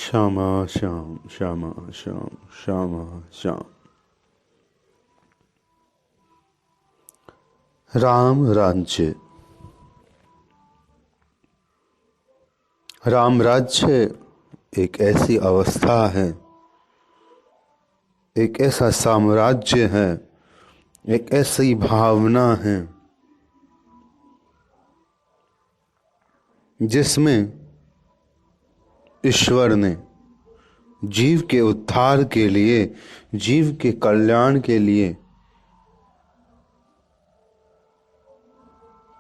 श्यामा श्याम श्यामा श्याम श्यामा श्याम। राम राज्य। राम राज्य एक ऐसी अवस्था है, एक ऐसा साम्राज्य है, एक ऐसी भावना है जिसमें ईश्वर ने जीव के उद्धार के लिए, जीव के कल्याण के लिए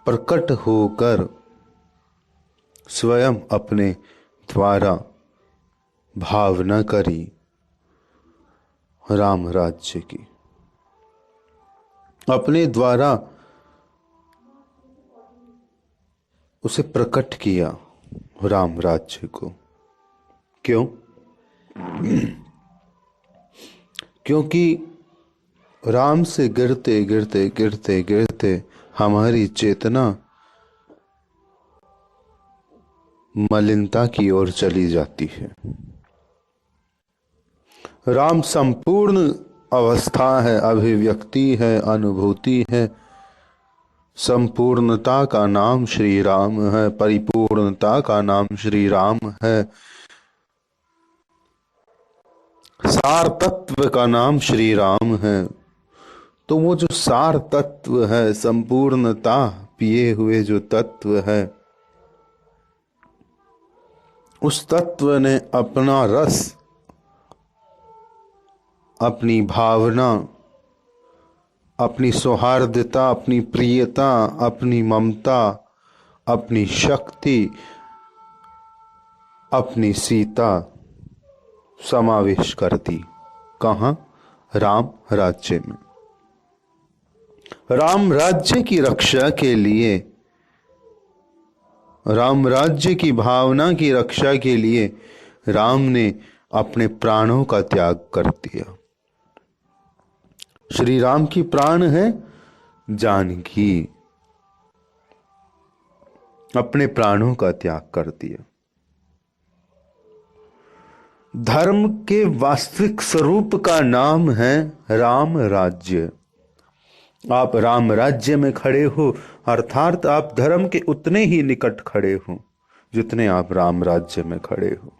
प्रकट होकर स्वयं अपने द्वारा भावना करी राम राज्य की। अपने द्वारा उसे प्रकट किया राम राज्य को। क्यों? क्योंकि राम से गिरते गिरते गिरते गिरते हमारी चेतना मलिनता की ओर चली जाती है। राम संपूर्ण अवस्था है, अभिव्यक्ति है, अनुभूति है। संपूर्णता का नाम श्री राम है, परिपूर्णता का नाम श्री राम है, सार तत्व का नाम श्री राम है। तो वो जो सार तत्व है, संपूर्णता पिए हुए जो तत्व है, उस तत्व ने अपना रस, अपनी भावना, अपनी सौहार्दता, अपनी प्रियता, अपनी ममता, अपनी शक्ति, अपनी सीता समावेश कर दी। कहाँ? राम राज्य में। राम राज्य की रक्षा के लिए, राम राज्य की भावना की रक्षा के लिए राम ने अपने प्राणों का त्याग कर दिया। श्री राम की प्राण है जानकी, अपने प्राणों का त्याग कर दिया। धर्म के वास्तविक स्वरूप का नाम है राम राज्य। आप राम राज्य में खड़े हो, अर्थात आप धर्म के उतने ही निकट खड़े हो जितने आप राम राज्य में खड़े हो।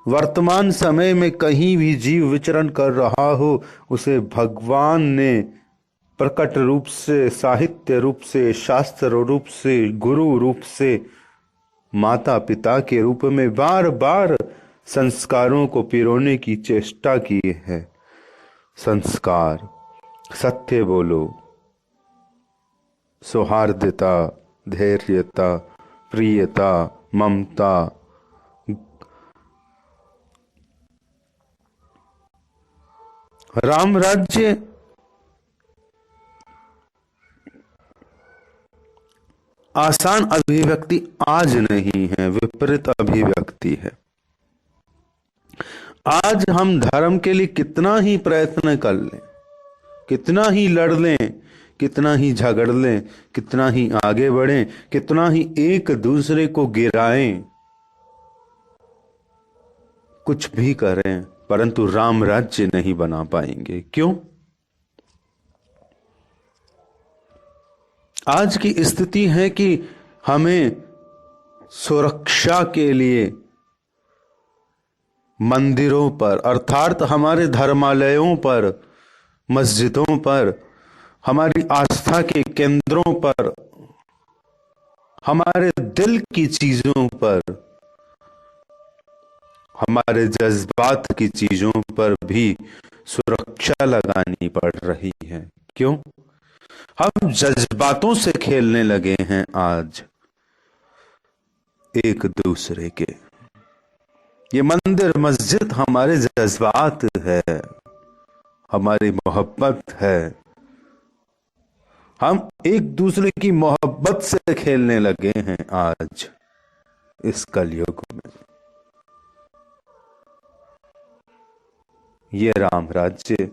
वर्तमान समय में कहीं भी जीव विचरण कर रहा हो, उसे भगवान ने प्रकट रूप से, साहित्य रूप से, शास्त्र रूप से, गुरु रूप से, माता पिता के रूप में बार बार संस्कारों को पिरोने की चेष्टा की है। संस्कार, सत्य बोलो, सौहार्दता, धैर्यता, प्रियता, ममता, राम राज्य आसान अभिव्यक्ति आज नहीं है, विपरीत अभिव्यक्ति है। आज हम धर्म के लिए कितना ही प्रयत्न कर लें, कितना ही लड़ लें, कितना ही झगड़ लें, कितना ही आगे बढ़ें, कितना ही एक दूसरे को गिराएं, कुछ भी करें, परंतु राम राज्य नहीं बना पाएंगे। क्यों? आज की स्थिति है कि हमें सुरक्षा के लिए मंदिरों पर, अर्थात हमारे धर्मालयों पर, मस्जिदों पर, हमारी आस्था के केंद्रों पर, हमारे दिल की चीजों पर, हमारे जज्बात की चीजों पर भी सुरक्षा लगानी पड़ रही है। क्यों? हम जज्बातों से खेलने लगे हैं आज एक दूसरे के। ये मंदिर मस्जिद हमारे जज्बात है, हमारी मोहब्बत है। हम एक दूसरे की मोहब्बत से खेलने लगे हैं आज इस कलयुग में। ये राम राज्य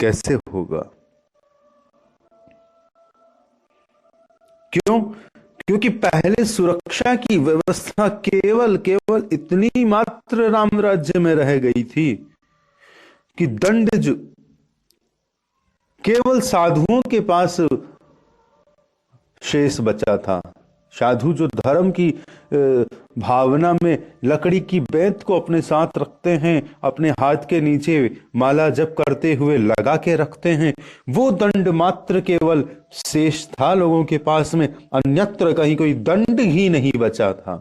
कैसे होगा? क्यों? क्योंकि पहले सुरक्षा की व्यवस्था केवल केवल इतनी मात्र राम राज्य में रह गई थी कि दंड जो केवल साधुओं के पास शेष बचा था। साधु जो धर्म की भावना में लकड़ी की बेंत को अपने साथ रखते हैं, अपने हाथ के नीचे माला जप करते हुए लगा के रखते हैं, वो दंड मात्र केवल शेष था लोगों के पास में। अन्यत्र कहीं कोई दंड ही नहीं बचा था,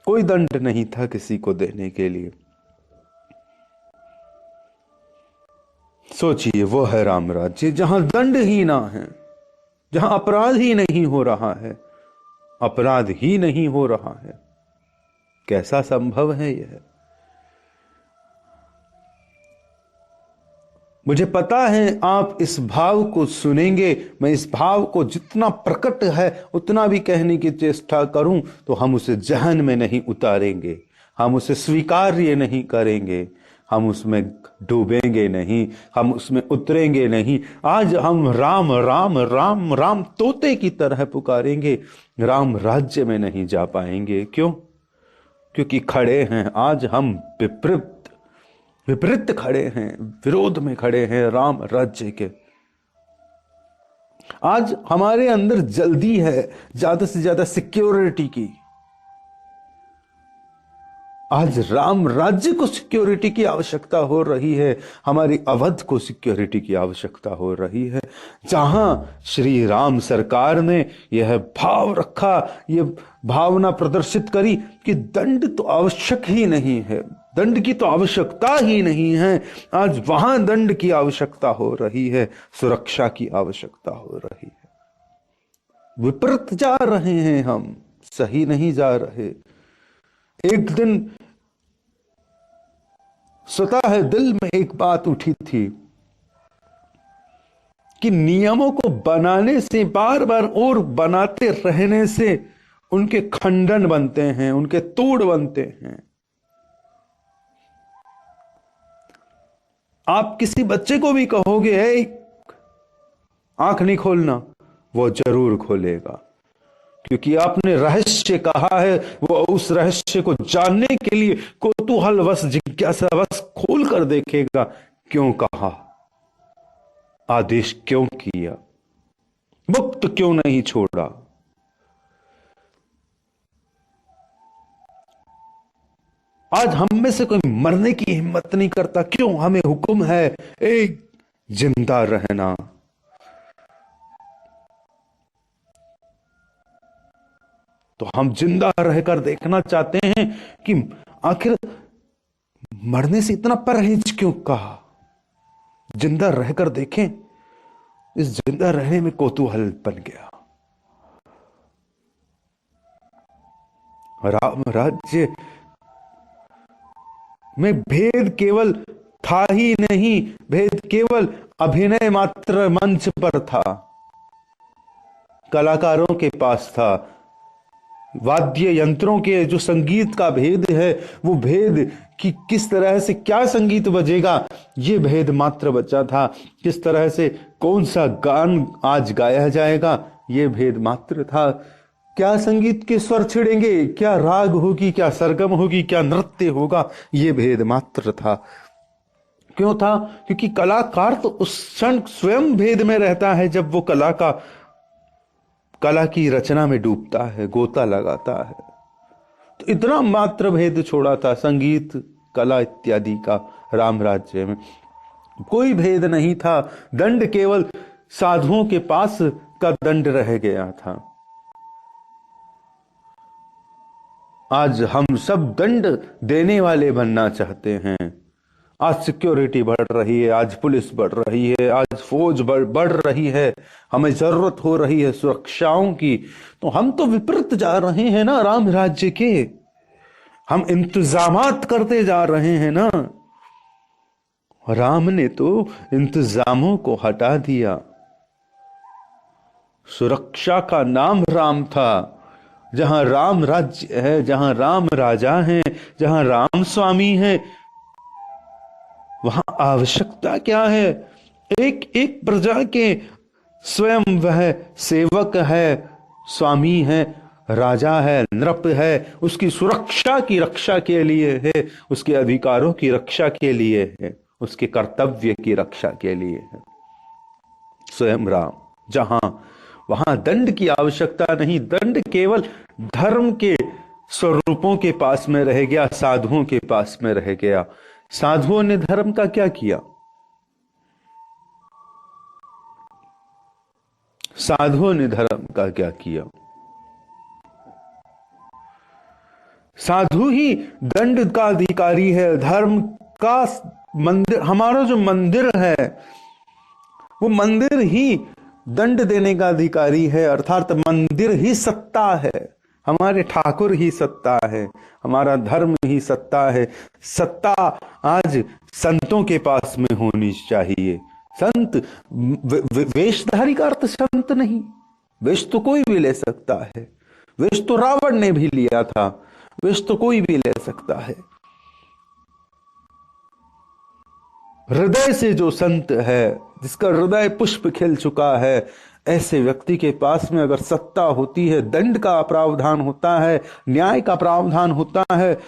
कोई दंड नहीं था किसी को देने के लिए। सोचिए, वो है राम राज्य जहां दंड ही ना है, जहां अपराध ही नहीं हो रहा है, अपराध ही नहीं हो रहा है। कैसा संभव है यह? मुझे पता है आप इस भाव को सुनेंगे। मैं इस भाव को जितना प्रकट है उतना भी कहने की चेष्टा करूं तो हम उसे जहन में नहीं उतारेंगे, हम उसे स्वीकार्य नहीं करेंगे, हम उसमें डूबेंगे नहीं, हम उसमें उतरेंगे नहीं। आज हम राम राम राम राम तोते की तरह पुकारेंगे, राम राज्य में नहीं जा पाएंगे। क्यों? क्योंकि खड़े हैं आज हम विपरीत खड़े हैं, विरोध में खड़े हैं राम राज्य के। आज हमारे अंदर जल्दी है ज्यादा से ज्यादा सिक्योरिटी की। आज राम राज्य को सिक्योरिटी की आवश्यकता हो रही है, हमारी अवध को सिक्योरिटी की आवश्यकता हो रही है। जहां श्री राम सरकार ने यह भाव रखा, यह भावना प्रदर्शित करी कि दंड तो आवश्यक ही नहीं है, दंड की तो आवश्यकता ही नहीं है, आज वहां दंड की आवश्यकता हो रही है, सुरक्षा की आवश्यकता हो रही है। विपरीत जा रहे हैं हम, सही नहीं जा रहे। एक दिन स्वतः है दिल में एक बात उठी थी कि नियमों को बनाने से, बार बार और बनाते रहने से उनके खंडन बनते हैं, उनके तोड़ बनते हैं। आप किसी बच्चे को भी कहोगे है आंख नहीं खोलना, वो जरूर खोलेगा, क्योंकि आपने रहस्य कहा है। वो उस रहस्य को जानने के लिए कौतूहलवश, जिज्ञासावश खोल कर देखेगा। क्यों कहा, आदेश क्यों किया, मुक्त क्यों नहीं छोड़ा। आज हम में से कोई मरने की हिम्मत नहीं करता। क्यों? हमें हुक्म है एक जिंदा रहना। तो हम जिंदा रहकर देखना चाहते हैं कि आखिर मरने से इतना परहेज क्यों कहा। जिंदा रहकर देखें, इस जिंदा रहने में कौतूहल बन गया। राम राज्य में भेद केवल था ही नहीं, भेद केवल अभिनय मात्र मंच पर था, कलाकारों के पास था। वाद्य यंत्रों के जो संगीत का भेद है, वो भेद कि किस तरह से क्या संगीत बजेगा, ये भेद मात्र बचा था। किस तरह से कौन सा गान आज गाया जाएगा, ये भेद मात्र था। क्या संगीत के स्वर छिड़ेंगे, क्या राग होगी, क्या सरगम होगी, क्या नृत्य होगा, ये भेद मात्र था। क्यों था? क्योंकि कलाकार तो उस क्षण स्वयं भेद में रहता है जब वो कला की रचना में डूबता है, गोता लगाता है। तो इतना मात्र भेद छोड़ा था संगीत, कला इत्यादि का। राम राज्य में कोई भेद नहीं था। दंड केवल साधुओं के पास का दंड रह गया था। आज हम सब दंड देने वाले बनना चाहते हैं। आज सिक्योरिटी बढ़ रही है, आज पुलिस बढ़ रही है, आज फौज बढ़ रही है, हमें जरूरत हो रही है सुरक्षाओं की। तो हम तो विपरीत जा रहे हैं ना राम राज्य के, हम इंतजामात करते जा रहे हैं ना। राम ने तो इंतजामों को हटा दिया। सुरक्षा का नाम राम था। जहां राम राज्य है, जहां राम राजा हैं, जहां राम स्वामी है, वहां आवश्यकता क्या है? एक एक प्रजा के स्वयं वह सेवक है, स्वामी है, राजा है, नृप है, उसकी सुरक्षा की रक्षा के लिए है, उसके अधिकारों की रक्षा के लिए है, उसके कर्तव्य की रक्षा के लिए है स्वयं राम। जहां वहां दंड की आवश्यकता नहीं, दंड केवल धर्म के स्वरूपों के पास में रह गया, साधुओं के पास में रह गया। साधुओं ने धर्म का क्या किया? साधुओं ने धर्म का क्या किया? साधु ही दंड का अधिकारी है। धर्म का मंदिर, हमारा जो मंदिर है वो मंदिर ही दंड देने का अधिकारी है, अर्थात मंदिर ही सत्ता है, हमारे ठाकुर ही सत्ता है, हमारा धर्म ही सत्ता है। सत्ता आज संतों के पास में होनी चाहिए। संत वेशधारी का अर्थ संत नहीं, वेश तो कोई भी ले सकता है, वेश तो रावण ने भी लिया था, वेश तो कोई भी ले सकता है। हृदय से जो संत है, जिसका हृदय पुष्प खिल चुका है, ऐसे व्यक्ति के पास में अगर सत्ता होती है, दंड का प्रावधान होता है, न्याय का प्रावधान होता है,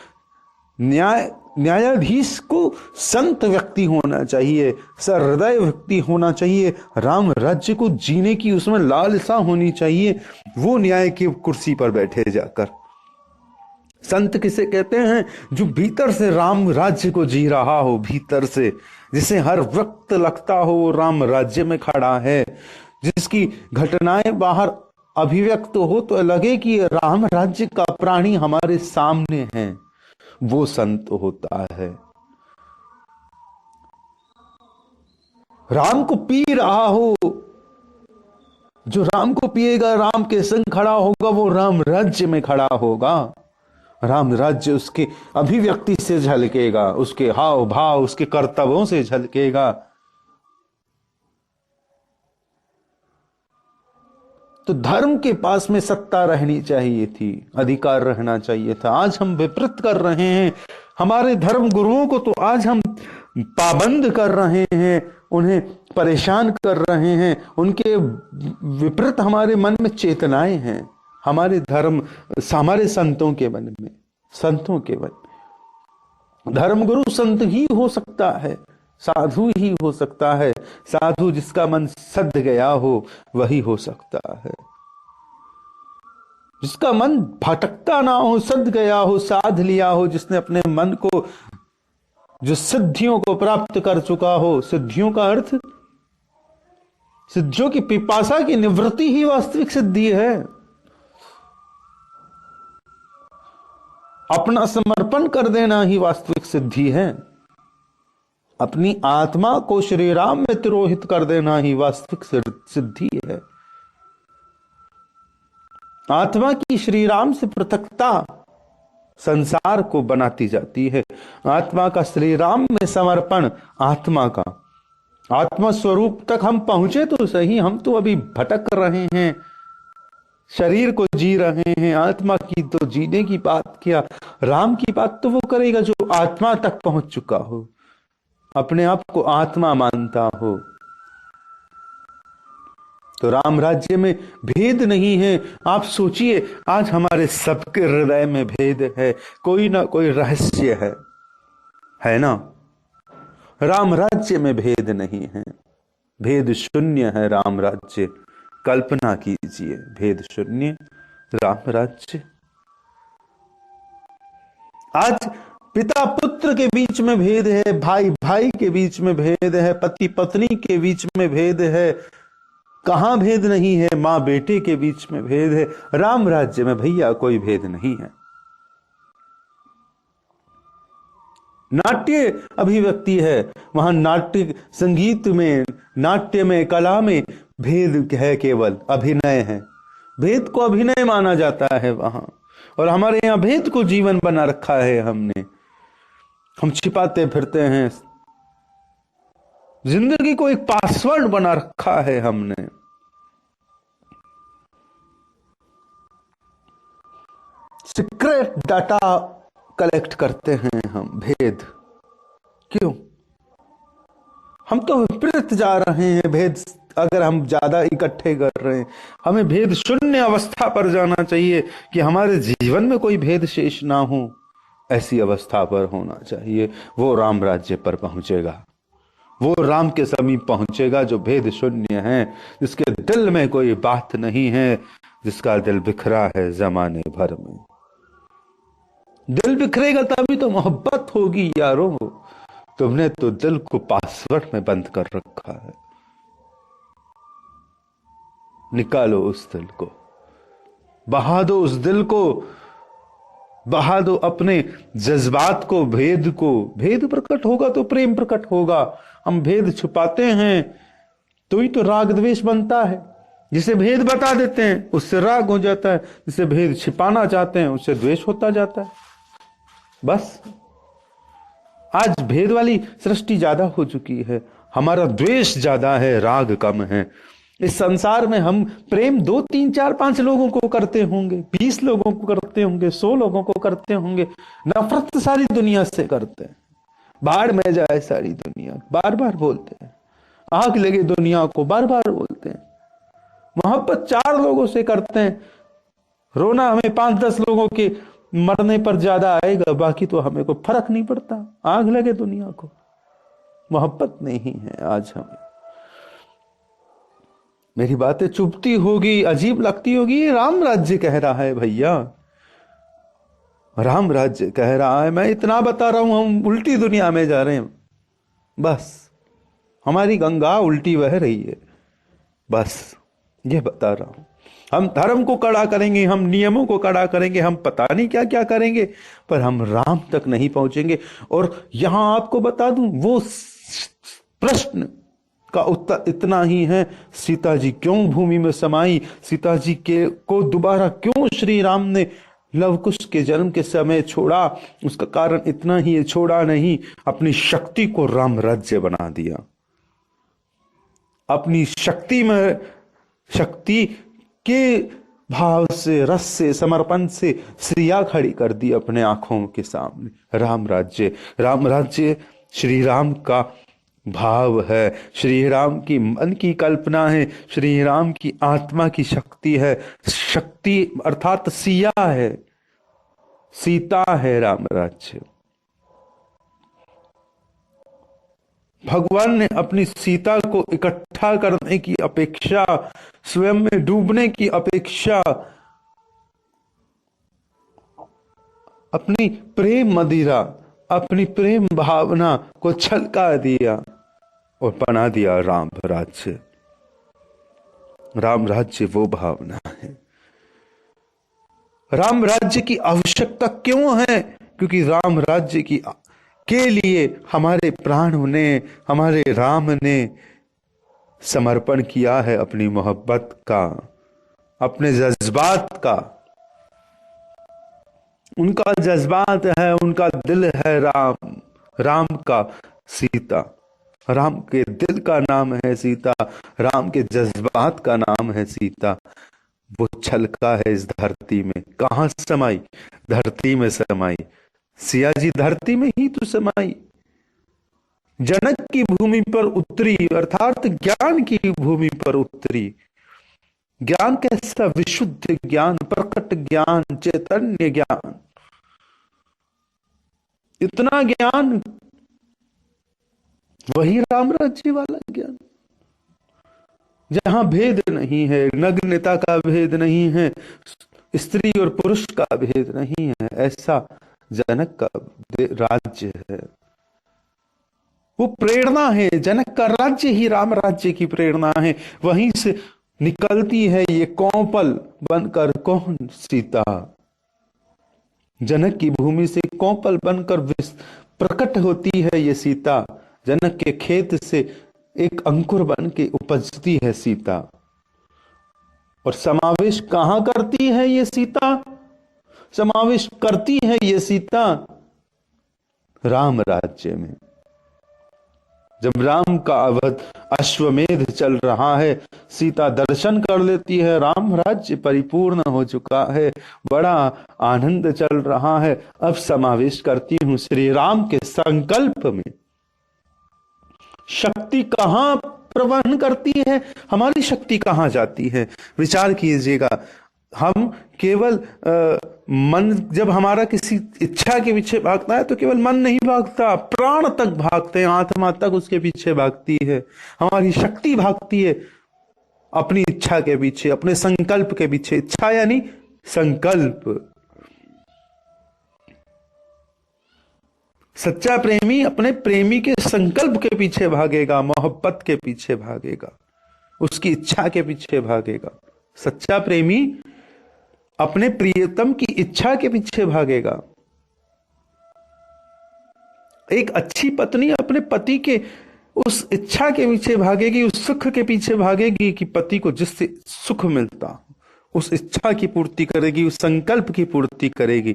न्यायाधीश को संत व्यक्ति होना चाहिए, सहृदय व्यक्ति होना चाहिए, राम राज्य को जीने की उसमें लालसा होनी चाहिए, वो न्याय की कुर्सी पर बैठे जाकर। संत किसे कहते हैं? जो भीतर से राम राज्य को जी रहा हो, भीतर से, जिसे हर वक्त लगता हो वो राम राज्य में खड़ा है, जिसकी घटनाएं बाहर अभिव्यक्त हो तो लगे कि राम राज्य का प्राणी हमारे सामने है, वो संत होता है। राम को पी रहा हो, जो राम को पिएगा, राम के संग खड़ा होगा, वो राम राज्य में खड़ा होगा। राम राज्य उसके अभिव्यक्ति से झलकेगा, उसके हाव भाव, उसके कर्तव्यों से झलकेगा। तो धर्म के पास में सत्ता रहनी चाहिए थी, अधिकार रहना चाहिए था। आज हम विपरीत कर रहे हैं। हमारे धर्म गुरुओं को तो आज हम पाबंद कर रहे हैं, उन्हें परेशान कर रहे हैं, उनके विपरीत हमारे मन में चेतनाएं हैं। हमारे धर्म, हमारे संतों के मन में, संतों के मन में धर्मगुरु संत ही हो सकता है, साधु ही हो सकता है। साधु जिसका मन सद गया हो वही हो सकता है, जिसका मन भटकता ना हो, सद गया हो, साध लिया हो, जिसने अपने मन को, जो सिद्धियों को प्राप्त कर चुका हो। सिद्धियों का अर्थ, सिद्धियों की पिपासा की निवृत्ति ही वास्तविक सिद्धि है। अपना समर्पण कर देना ही वास्तविक सिद्धि है। अपनी आत्मा को श्री राम में तिरोहित कर देना ही वास्तविक सिद्धि है। आत्मा की श्री राम से पृथकता संसार को बनाती जाती है। आत्मा का श्री राम में समर्पण, आत्मा का आत्मा स्वरूप तक हम पहुंचे तो सही, हम तो अभी भटक रहे हैं, शरीर को जी रहे हैं। आत्मा की तो जीने की बात क्या, राम की बात तो वो करेगा जो आत्मा तक पहुंच चुका हो, अपने आप को आत्मा मानता हो। तो राम राज्य में भेद नहीं है। आप सोचिए, आज हमारे सबके हृदय में भेद है, कोई ना कोई रहस्य है ना? राम राज्य में भेद नहीं है, भेद शून्य है राम राज्य। कल्पना कीजिए, भेद शून्य राम राज्य। आज पिता पुत्र के बीच में भेद है, भाई भाई के बीच में भेद है, पति पत्नी के बीच में भेद है। कहां भेद नहीं है? मां बेटे के बीच में भेद है। राम राज्य में भैया कोई भेद नहीं है। नाट्य अभिव्यक्ति है, वहां नाट्य, संगीत में, नाट्य में, कला में भेद है, केवल अभिनय है। भेद को अभिनय माना जाता है वहां, और हमारे यहां भेद को जीवन बना रखा है हमने। हम छिपाते फिरते हैं, जिंदगी को एक पासवर्ड बना रखा है हमने। सीक्रेट डाटा कलेक्ट करते हैं हम। भेद क्यों? हम तो विपरीत जा रहे हैं, भेद अगर हम ज्यादा इकट्ठे कर रहे हैं। हमें भेद शून्य अवस्था पर जाना चाहिए कि हमारे जीवन में कोई भेद शेष ना हो, ऐसी अवस्था पर होना चाहिए। वो राम राज्य पर पहुंचेगा, वो राम के समीप पहुंचेगा जो भेद शून्य है, जिसके दिल में कोई बात नहीं है, जिसका दिल बिखरा है जमाने भर में। दिल बिखरेगा तभी तो मोहब्बत होगी यारों। तुमने तो दिल को पासवर्ड में बंद कर रखा है। निकालो उस दिल को, बहा दो उस दिल को, बहा दो अपने जज्बात को, भेद को। भेद प्रकट होगा तो प्रेम प्रकट होगा। हम भेद छुपाते हैं तो ही तो राग द्वेष बनता है। जिसे भेद बता देते हैं उससे राग हो जाता है, जिसे भेद छिपाना चाहते हैं उससे द्वेष होता जाता है। बस आज भेद वाली सृष्टि ज्यादा हो चुकी है, हमारा द्वेष ज्यादा है, राग कम है। इस संसार में हम प्रेम 2, 3, 4, 5 लोगों को करते होंगे, 20 लोगों को करते होंगे, 100 लोगों को करते होंगे। नफरत सारी दुनिया से करते हैं। बाढ़ में जाए सारी दुनिया, बार बार बोलते हैं। आग लगे दुनिया को, बार बार बोलते हैं। मोहब्बत 4 लोगों से करते हैं, रोना हमें 5-10 लोगों के मरने पर ज्यादा आएगा, बाकी तो हमें कोई फर्क नहीं पड़ता। आग लगे दुनिया को, मोहब्बत नहीं है आज हमें। मेरी बातें चुभती होगी, अजीब लगती होगी। राम राज्य कह रहा है भैया, राम राज्य कह रहा है। मैं इतना बता रहा हूं, हम उल्टी दुनिया में जा रहे हैं। बस हमारी गंगा उल्टी बह रही है, बस ये बता रहा हूं। हम धर्म को कड़ा करेंगे, हम नियमों को कड़ा करेंगे, हम पता नहीं क्या क्या करेंगे, पर हम राम तक नहीं पहुंचेंगे। और यहां आपको बता दूं, वो प्रश्न का उत्तर इतना ही है, सीता जी क्यों भूमि में समाई, सीता जी के को दोबारा क्यों श्री राम ने लवकुश के जन्म के समय छोड़ा। उसका कारण इतना ही है, छोड़ा नहीं, अपनी शक्ति को राम राज्य बना दिया। अपनी शक्ति में, शक्ति के भाव से, रस से, समर्पण से श्रिया खड़ी कर दी अपने आंखों के सामने। राम राज्य, राम राज्य श्री राम का भाव है, श्री राम की मन की कल्पना है, श्री राम की आत्मा की शक्ति है। शक्ति अर्थात सिया है, सीता है राम राज्य। भगवान ने अपनी सीता को इकट्ठा करने की अपेक्षा, स्वयं में डूबने की अपेक्षा, अपनी प्रेम मदिरा, अपनी प्रेम भावना को छलका दिया और बना दिया राम राज्य। राम राज्य वो भावना है। राम राज्य की आवश्यकता क्यों है? क्योंकि राम राज्य की के लिए हमारे प्राण ने, हमारे राम ने समर्पण किया है अपनी मोहब्बत का, अपने जज्बात का। उनका जज्बात है, उनका दिल है राम, राम का सीता। राम के दिल का नाम है सीता, राम के जज्बात का नाम है सीता। वो छलका है इस धरती में। कहां समाई? धरती में समाई। सिया जी धरती में ही तो समाई। जनक की भूमि पर उतरी, अर्थात ज्ञान की भूमि पर उतरी। ज्ञान कैसा? विशुद्ध ज्ञान, प्रकट ज्ञान, चैतन्य ज्ञान। इतना ज्ञान, वही राम राज्य वाला ज्ञान, जहां भेद नहीं है, नग्नता का भेद नहीं है, स्त्री और पुरुष का भेद नहीं है, ऐसा जनक का राज्य है। वो प्रेरणा है, जनक का राज्य ही राम राज्य की प्रेरणा है। वहीं से निकलती है ये कौपल बनकर कौन? सीता। जनक की भूमि से कौपल बनकर प्रकट होती है ये सीता। जनक के खेत से एक अंकुर बन के उपजती है सीता। और समावेश कहां करती है ये सीता? समावेश करती है ये सीता राम राज्य में। जब राम का अवध अश्वमेध चल रहा है, सीता दर्शन कर लेती है, राम राज्य परिपूर्ण हो चुका है, बड़ा आनंद चल रहा है। अब समावेश करती हूं श्री राम के संकल्प में। शक्ति कहां प्रवहन करती है, हमारी शक्ति कहाँ जाती है? विचार कीजिएगा। हम केवल मन, जब हमारा किसी इच्छा के पीछे भागता है तो केवल मन नहीं भागता, प्राण तक भागते हैं, आत्मा तक उसके पीछे भागती है, हमारी शक्ति भागती है अपनी इच्छा के पीछे, अपने संकल्प के पीछे। इच्छा यानी संकल्प। सच्चा प्रेमी अपने प्रेमी के संकल्प के पीछे भागेगा, मोहब्बत के पीछे भागेगा, उसकी इच्छा के पीछे भागेगा। सच्चा प्रेमी अपने प्रियतम की इच्छा के पीछे भागेगा। एक अच्छी पत्नी अपने पति के उस इच्छा के पीछे भागेगी, उस सुख के पीछे भागेगी कि पति को जिससे सुख मिलता, उस इच्छा की पूर्ति करेगी, उस संकल्प की पूर्ति करेगी।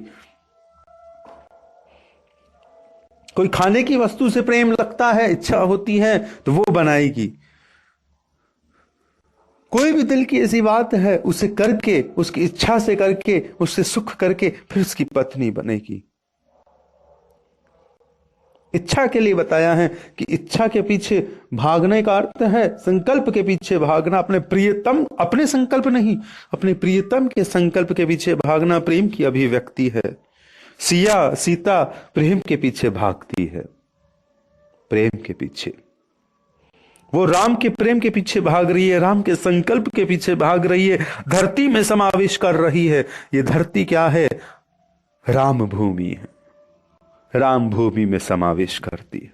कोई खाने की वस्तु से प्रेम लगता है, इच्छा होती है तो वो बनाएगी। कोई भी दिल की ऐसी बात है, उसे करके, उसकी इच्छा से करके, उससे सुख करके फिर उसकी पत्नी बनेगी। इच्छा के लिए बताया है कि इच्छा के पीछे भागने का अर्थ है संकल्प के पीछे भागना, अपने प्रियतम, अपने संकल्प नहीं, अपने प्रियतम के संकल्प के पीछे भागना प्रेम की अभिव्यक्ति है। सीता प्रेम के पीछे भागती है, प्रेम के पीछे। वो राम के प्रेम के पीछे भाग रही है, राम के संकल्प के पीछे भाग रही है, धरती में समावेश कर रही है। ये धरती क्या है? राम भूमि है, राम भूमि में समावेश करती है।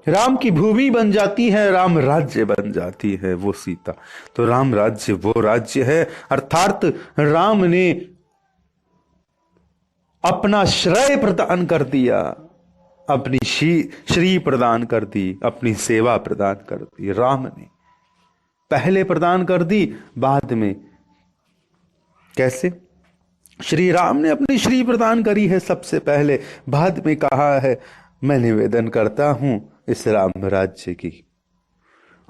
राम की भूमि बन जाती है, राम राज्य बन जाती है वो सीता। तो राम राज्य वो राज्य है, अर्थात राम ने अपना श्रेय प्रदान कर दिया, अपनी श्री प्रदान कर दी, अपनी सेवा प्रदान कर दी। राम ने पहले प्रदान कर दी, बाद में। कैसे? श्री राम ने अपनी श्री प्रदान करी है सबसे पहले, बाद में कहा है मैं निवेदन करता हूं इस राम राज्य की।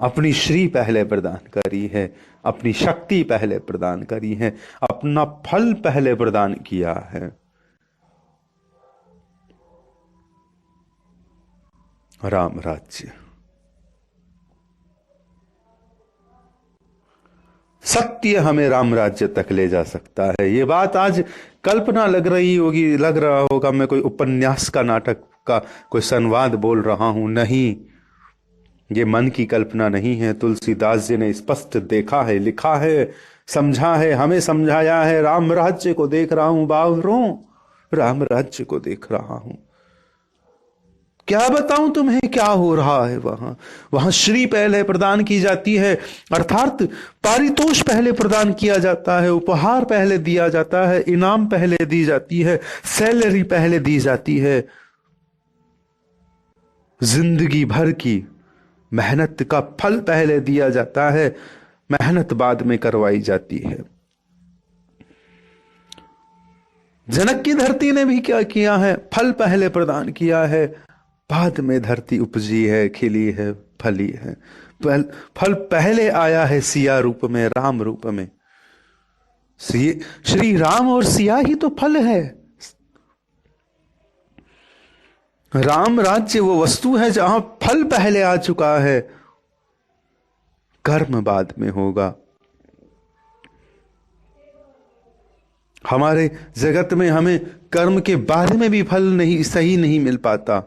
अपनी श्री पहले प्रदान करी है, अपनी शक्ति पहले प्रदान करी है, अपना फल पहले प्रदान किया है। राम राज्य। सत्य हमें राम राज्य तक ले जा सकता है। ये बात आज कल्पना लग रही होगी, लग रहा होगा मैं कोई उपन्यास का, नाटक का कोई संवाद बोल रहा हूं। नहीं, ये मन की कल्पना नहीं है। तुलसीदास जी ने स्पष्ट देखा है, लिखा है, समझा है, हमें समझाया है। राम राज्य को देख रहा हूं बाबरों, राम राज्य को देख रहा हूं। क्या बताऊं तुम्हें क्या हो रहा है वहां? वहां श्री पहले प्रदान की जाती है, अर्थात पारितोष पहले प्रदान किया जाता है, उपहार पहले दिया जाता है, इनाम पहले दी जाती है, सैलरी पहले दी जाती है, जिंदगी भर की मेहनत का फल पहले दिया जाता है, मेहनत बाद में करवाई जाती है। जनक की धरती ने भी क्या किया है? फल पहले प्रदान किया है, बाद में धरती उपजी है, खिली है, फली है। फल पहले आया है सिया रूप में, राम रूप में। श्री राम और सिया ही तो फल है। राम राज्य वो वस्तु है जहां फल पहले आ चुका है, कर्म बाद में होगा। हमारे जगत में हमें कर्म के बाद में भी फल नहीं, सही नहीं मिल पाता।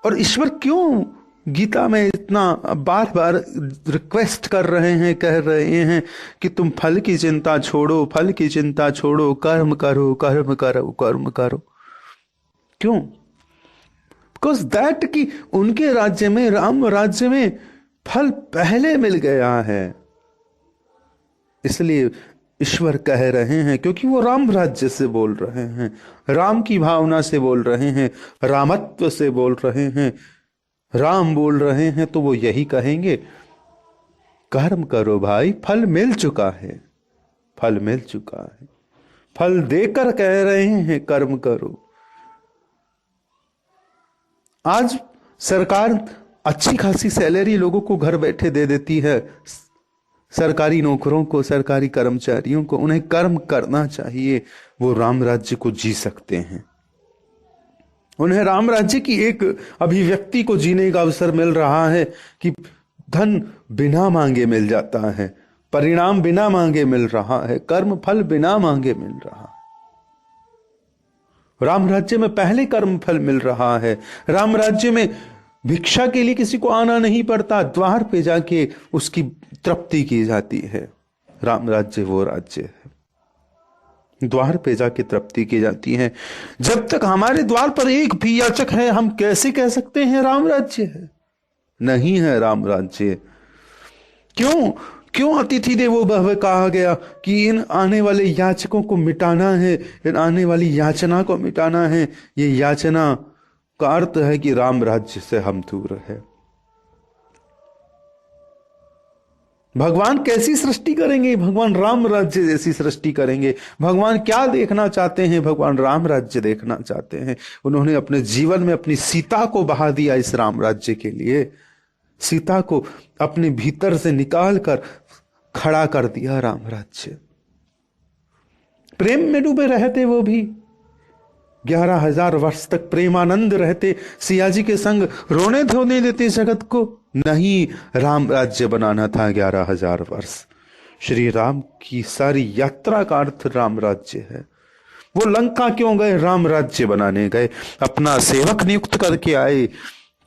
और ईश्वर क्यों गीता में इतना बार बार रिक्वेस्ट कर रहे हैं, कह रहे हैं कि तुम फल की चिंता छोड़ो, फल की चिंता छोड़ो, कर्म करो, कर्म करो, कर्म करो। क्यों? बिकॉज दैट कि उनके राज्य में, राम राज्य में फल पहले मिल गया है, इसलिए ईश्वर कह रहे हैं, क्योंकि वो राम राज्य से बोल रहे हैं, राम की भावना से बोल रहे हैं, रामत्व से बोल रहे हैं, राम बोल रहे हैं, तो वो यही कहेंगे, कर्म करो भाई, फल मिल चुका है, फल मिल चुका है। फल देकर कह रहे हैं कर्म करो। आज सरकार अच्छी खासी सैलरी लोगों को घर बैठे दे देती है, सरकारी नौकरों को, सरकारी कर्मचारियों को। उन्हें कर्म करना चाहिए, वो राम राज्य को जी सकते हैं। उन्हें राम राज्य की एक अभिव्यक्ति को जीने का अवसर मिल रहा है कि धन बिना मांगे मिल जाता है, परिणाम बिना मांगे मिल रहा है, कर्म फल बिना मांगे मिल रहा है। राम राज्य में पहले कर्म फल मिल रहा है। राम राज्य में भिक्षा के लिए किसी को आना नहीं पड़ता, द्वार पे जाके उसकी तृप्ति की जाती है। राम राज्य वो राज्य है, द्वार पे जाके तृप्ति की जाती है। जब तक हमारे द्वार पर एक भी याचक है, हम कैसे कह सकते हैं राम राज्य है? नहीं है राम राज्य। क्यों क्यों अतिथि देवो भव कहा गया कि इन आने वाले याचकों को मिटाना है, इन आने वाली याचना को मिटाना है। ये याचना का अर्थ है कि राम राज्य से हम दूर है। भगवान कैसी सृष्टि करेंगे? भगवान राम राज्य जैसी सृष्टि करेंगे। भगवान क्या देखना चाहते हैं? भगवान राम राज्य देखना चाहते हैं। उन्होंने अपने जीवन में अपनी सीता को बहा दिया इस राम राज्य के लिए। सीता को अपने भीतर से निकाल कर खड़ा कर दिया राम राज्य। प्रेम में डूबे रहते वो भी 11,000 वर्ष तक प्रेमानंद रहते, सिया जी के संग रोने धोने देते जगत को। नहीं, राम राज्य बनाना था 11,000 वर्ष। श्री राम की सारी यात्रा का अर्थ राम राज्य है। वो लंका क्यों गए? राम राज्य बनाने गए। अपना सेवक नियुक्त करके आए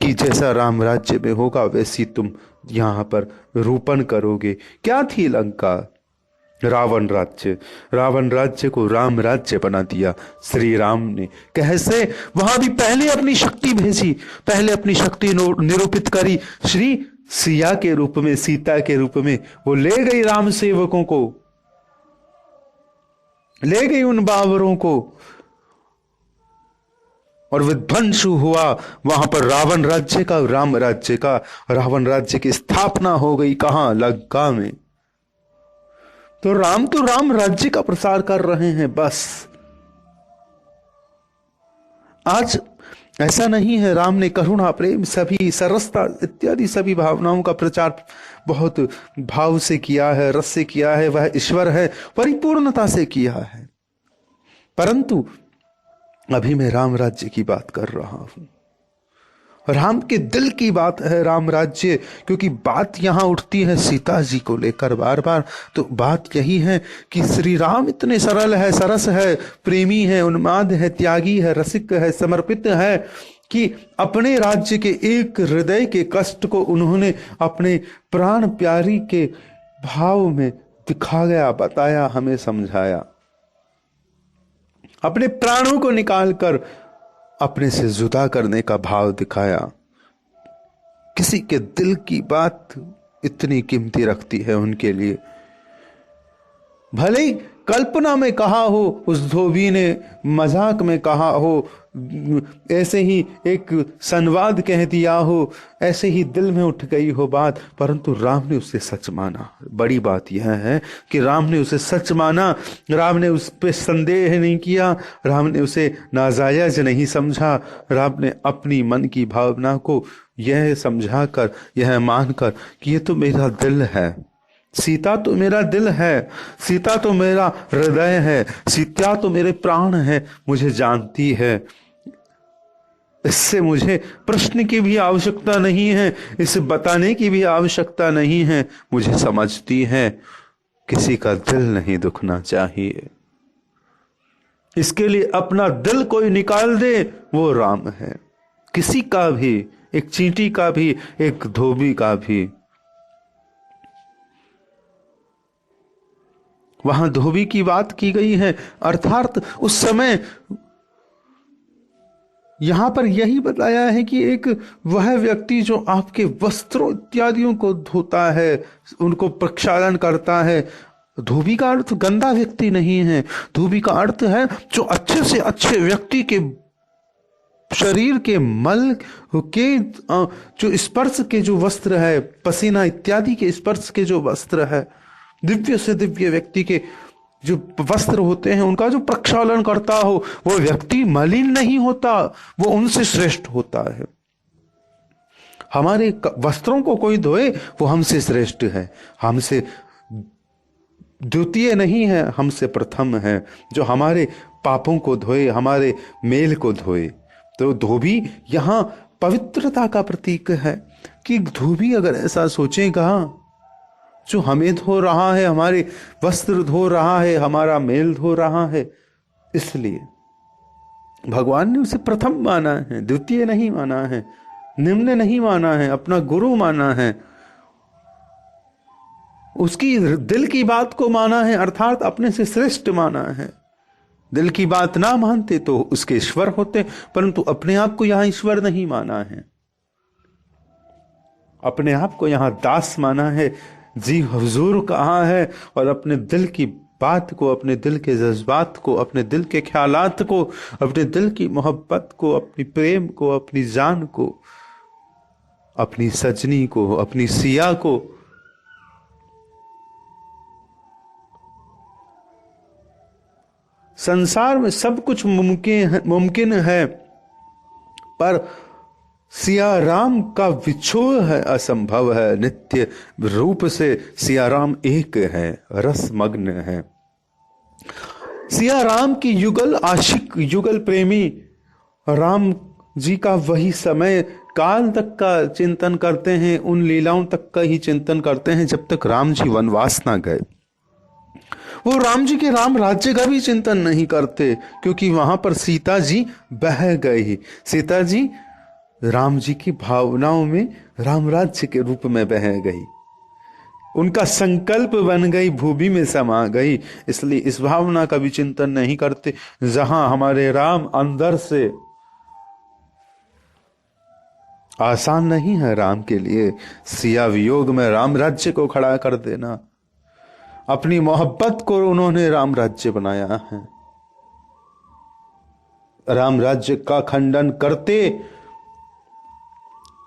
कि जैसा राम राज्य में होगा वैसी तुम यहां पर रूपन करोगे। क्या थी लंका? रावण राज्य। रावण राज्य को राम राज्य बना दिया श्री राम ने। कैसे? वहां भी पहले अपनी शक्ति भेजी, पहले अपनी शक्ति निरूपित करी। श्री सिया के रूप में, सीता के रूप में वो ले गई राम सेवकों को, ले गई उन बावरों को, और विध्वंस हुआ वहां पर रावण राज्य का, राम राज्य का। रावण राज्य की स्थापना हो गई कहां? लंका में। तो राम राज्य का प्रसार कर रहे हैं बस। आज ऐसा नहीं है। राम ने करुणा, प्रेम, सभी सरसता इत्यादि सभी भावनाओं का प्रचार बहुत भाव से किया है, रस से किया है। वह ईश्वर है, परिपूर्णता से किया है। परंतु अभी मैं राम राज्य की बात कर रहा हूं। राम के दिल की बात है राम राज्य, क्योंकि बात यहां उठती है सीता जी को लेकर बार बार। तो बात यही है कि श्री राम इतने सरल है, सरस है, प्रेमी है, उन्माद है, त्यागी है, रसिक है, समर्पित है कि अपने राज्य के एक हृदय के कष्ट को उन्होंने अपने प्राण प्यारी के भाव में दिखा गया, बताया, हमें समझाया। अपने प्राणों को निकालकर अपने से जुदा करने का भाव दिखाया। किसी के दिल की बात इतनी कीमती रखती है उनके लिए। भले ही कल्पना में कहा हो, उस धोबी ने मजाक में कहा हो, ऐसे ही एक संवाद कह दिया हो, ऐसे ही दिल में उठ गई हो बात, परंतु राम ने उसे सच माना। बड़ी बात यह है कि राम ने उसे सच माना। राम ने उस पर संदेह नहीं किया, राम ने उसे नाजायज नहीं समझा। राम ने अपनी मन की भावना को यह समझाकर, यह मानकर कि ये तो मेरा दिल है, सीता तो मेरा दिल है, सीता तो मेरा हृदय है, सीता तो मेरे प्राण है, मुझे जानती है। इससे मुझे प्रश्न की भी आवश्यकता नहीं है, इसे बताने की भी आवश्यकता नहीं है। मुझे समझती है, किसी का दिल नहीं दुखना चाहिए। इसके लिए अपना दिल कोई निकाल दे, वो राम है। किसी का भी, एक चींटी का भी, एक धोबी का भी। वहां धोबी की बात की गई है, अर्थात उस समय यहां पर यही बताया है कि एक वह व्यक्ति जो आपके वस्त्रों इत्यादियों को धोता है, उनको प्रक्षालन करता है। धोबी का अर्थ गंदा व्यक्ति नहीं है, धोबी का अर्थ है जो अच्छे से अच्छे व्यक्ति के शरीर के मल के जो स्पर्श के जो वस्त्र है, पसीना इत्यादि के स्पर्श के जो वस्त्र है, दिव्य से दिव्य व्यक्ति के जो वस्त्र होते हैं, उनका जो प्रक्षालन करता हो, वो व्यक्ति मलिन नहीं होता, वो उनसे श्रेष्ठ होता है। हमारे वस्त्रों को कोई धोए, वो हमसे श्रेष्ठ है, हमसे द्वितीय नहीं है, हमसे प्रथम है। जो हमारे पापों को धोए, हमारे मेल को धोए, तो धोबी यहाँ पवित्रता का प्रतीक है कि धोबी अगर ऐसा सोचेगा, जो हमें धो रहा है, हमारे वस्त्र धो रहा है, हमारा मेल धो रहा है, इसलिए भगवान ने उसे प्रथम माना है, द्वितीय नहीं माना है, निम्न नहीं माना है, अपना गुरु माना है, उसकी दिल की बात को माना है, अर्थात अपने से श्रेष्ठ माना है। दिल की बात ना मानते तो उसके ईश्वर होते, परंतु अपने आप को यहां ईश्वर नहीं माना है, अपने आप को यहां दास माना है। जी हुजूर कहाँ है, और अपने दिल की बात को, अपने दिल के जज्बात को, अपने दिल के ख्यालात को, अपने दिल की मोहब्बत को, अपनी प्रेम को, अपनी जान को, अपनी सजनी को, अपनी सिया को संसार में सब कुछ मुमकिन है, पर सिया राम का विछोह है, असंभव है। नित्य रूप से सिया राम एक है, रसमग्न है। सिया राम की युगल आशिक, युगल प्रेमी राम जी का वही समय काल तक का चिंतन करते हैं, उन लीलाओं तक का ही चिंतन करते हैं जब तक राम जी वनवास ना गए। वो राम जी के राम राज्य का भी चिंतन नहीं करते, क्योंकि वहां पर सीता जी बह गई। सीता जी राम जी की भावनाओं में राम राज्य के रूप में बह गई, उनका संकल्प बन गई, भूमि में समा गई। इसलिए इस भावना का भी चिंतन नहीं करते। जहां हमारे राम अंदर से आसान नहीं है राम के लिए सिया वियोग में राम राज्य को खड़ा कर देना। अपनी मोहब्बत को उन्होंने राम राज्य बनाया है। राम राज्य का खंडन करते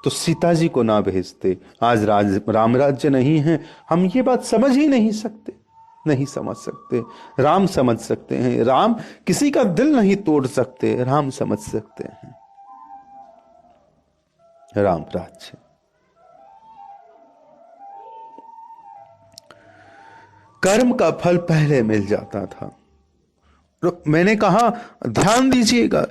तो सीता जी को ना भेजते। आज राम राज्य नहीं है, हम ये बात समझ ही नहीं सकते, नहीं समझ सकते। राम समझ सकते हैं, राम किसी का दिल नहीं तोड़ सकते, राम समझ सकते हैं। राम राज्य कर्म का फल पहले मिल जाता था। तो मैंने कहा ध्यान दीजिएगा,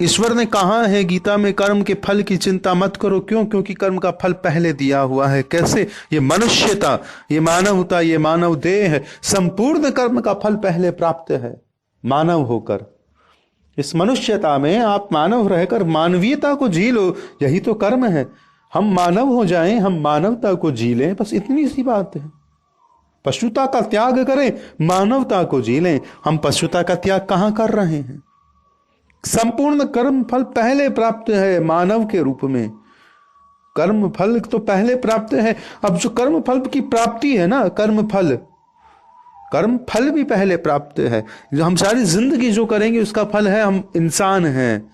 ईश्वर ने कहा है गीता में कर्म के फल की चिंता मत करो। क्यों? क्योंकि कर्म का फल पहले दिया हुआ है। कैसे? ये मनुष्यता, ये मानवता, ये मानव देह है, संपूर्ण कर्म का फल पहले प्राप्त है मानव होकर। इस मनुष्यता में आप मानव रहकर मानवीयता को जी लो, यही तो कर्म है। हम मानव हो जाएं, हम मानवता को जी लें, बस इतनी सी बात है। पशुता का त्याग करें, मानवता को जी लें। हम पशुता का त्याग कहां कर रहे हैं? संपूर्ण कर्म फल पहले प्राप्त है मानव के रूप में। कर्म फल तो पहले प्राप्त है। अब जो कर्म फल की प्राप्ति है ना, कर्म कर्म फल भी पहले प्राप्त है। जो हम सारी जिंदगी जो करेंगे उसका फल है हम इंसान हैं।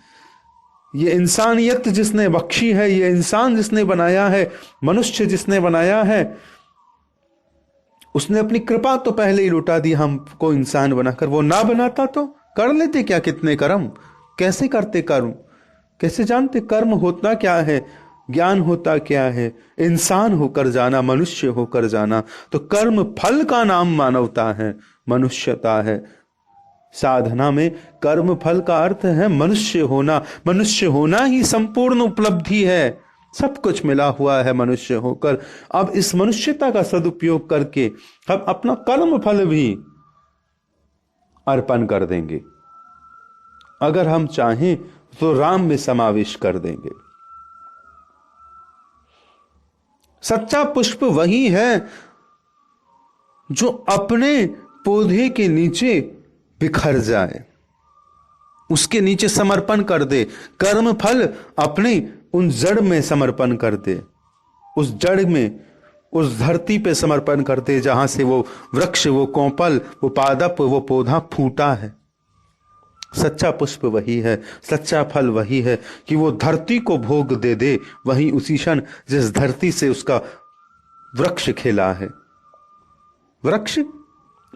ये इंसानियत जिसने बख्शी है, ये इंसान जिसने बनाया है, मनुष्य जिसने बनाया है, उसने अपनी कृपा तो पहले ही लुटा दी हमको इंसान बनाकर। वो ना बनाता तो कर लेते क्या कितने कर्म? कैसे करते कर्म? कैसे जानते कर्म होता क्या है, ज्ञान होता क्या है? इंसान होकर जाना, मनुष्य होकर जाना। तो कर्म फल का नाम मानवता है, मनुष्यता है। साधना में कर्म फल का अर्थ है मनुष्य होना। मनुष्य होना ही संपूर्ण उपलब्धि है। सब कुछ मिला हुआ है मनुष्य होकर। अब इस मनुष्यता का सदुपयोग करके हम अपना कर्म फल भी अर्पण कर देंगे। अगर हम चाहें तो राम में समावेश कर देंगे। सच्चा पुष्प वही है जो अपने पौधे के नीचे बिखर जाए, उसके नीचे समर्पण कर दे। कर्म फल अपने उन जड़ में समर्पण कर दे, उस जड़ में, उस धरती पे समर्पण कर दे जहां से वो वृक्ष, वो कोंपल, वो पादप, वो पौधा फूटा है। सच्चा पुष्प वही है, सच्चा फल वही है कि वो धरती को भोग दे दे, वही उसी क्षण जिस धरती से उसका वृक्ष खिला है, वृक्ष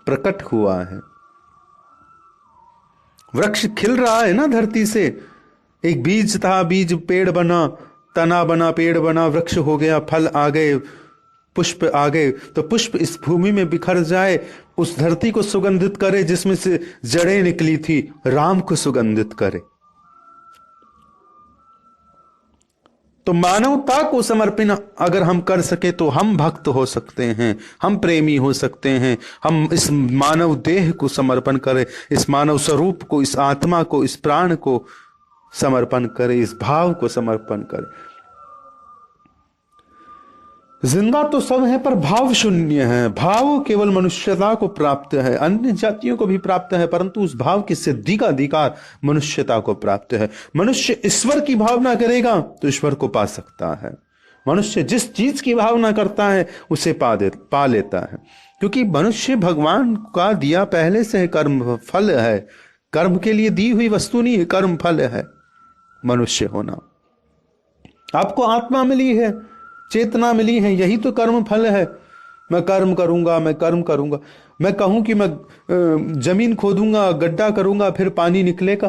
प्रकट हुआ है। वृक्ष खिल रहा है ना धरती से। एक बीज था, बीज पेड़ बना, तना बना, पेड़ बना, वृक्ष हो गया, फल आ गए, पुष्प आ गए। तो पुष्प इस भूमि में बिखर जाए, उस धरती को सुगंधित करे जिसमें से जड़ें निकली थी, राम को सुगंधित करे। तो मानवता को समर्पण अगर हम कर सके तो हम भक्त हो सकते हैं, हम प्रेमी हो सकते हैं। हम इस मानव देह को समर्पण करें, इस मानव स्वरूप को, इस आत्मा को, इस प्राण को समर्पण करें, इस भाव को समर्पण करें। जिंदा तो सब है पर भाव शून्य है। भाव केवल मनुष्यता को प्राप्त है, अन्य जातियों को भी प्राप्त है, परंतु उस भाव की सिद्धि का अधिकार मनुष्यता को प्राप्त है। मनुष्य ईश्वर की भावना करेगा तो ईश्वर को पा सकता है। मनुष्य जिस चीज की भावना करता है उसे पा लेता है, क्योंकि मनुष्य भगवान का दिया पहले से कर्म फल है। कर्म के लिए दी हुई वस्तु नहीं है, कर्म फल है मनुष्य होना। आपको आत्मा मिली है, चेतना मिली है, यही तो कर्म फल है। मैं कर्म करूंगा, मैं कर्म करूंगा। मैं कहूं कि मैं जमीन खोदूंगा, गड्ढा करूंगा, फिर पानी निकलेगा।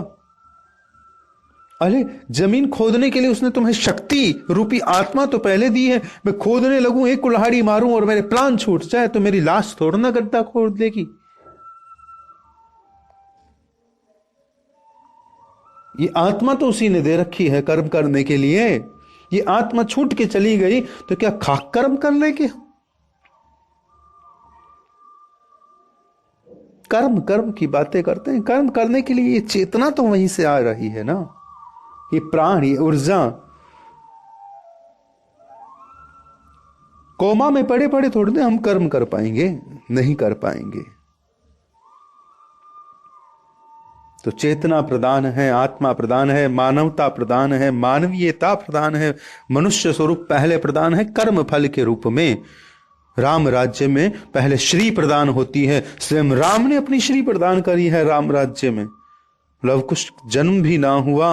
अरे जमीन खोदने के लिए उसने तुम्हें शक्ति रूपी आत्मा तो पहले दी है। मैं खोदने लगूं, एक कुल्हाड़ी मारूं और मेरे प्राण छूट जाए तो मेरी लाश थोड़ा ना गड्ढा खोद देगी। ये आत्मा तो उसी ने दे रखी है कर्म करने के लिए। ये आत्मा छूट के चली गई तो क्या खाक कर्म कर लेगी? कर्म कर्म की बातें करते हैं। कर्म करने के लिए ये चेतना तो वहीं से आ रही है ना, ये प्राण, ये ऊर्जा। कोमा में पड़े पड़े थोड़ी ना हम कर्म कर पाएंगे, नहीं कर पाएंगे। तो चेतना प्रदान है, आत्मा प्रदान है, मानवता प्रदान है, मानवीयता प्रदान है, मनुष्य स्वरूप पहले प्रदान है कर्म फल के रूप में। राम राज्य में पहले श्री प्रदान होती है। स्वयं राम ने अपनी श्री प्रदान करी है राम राज्य में। लवकुश जन्म भी ना हुआ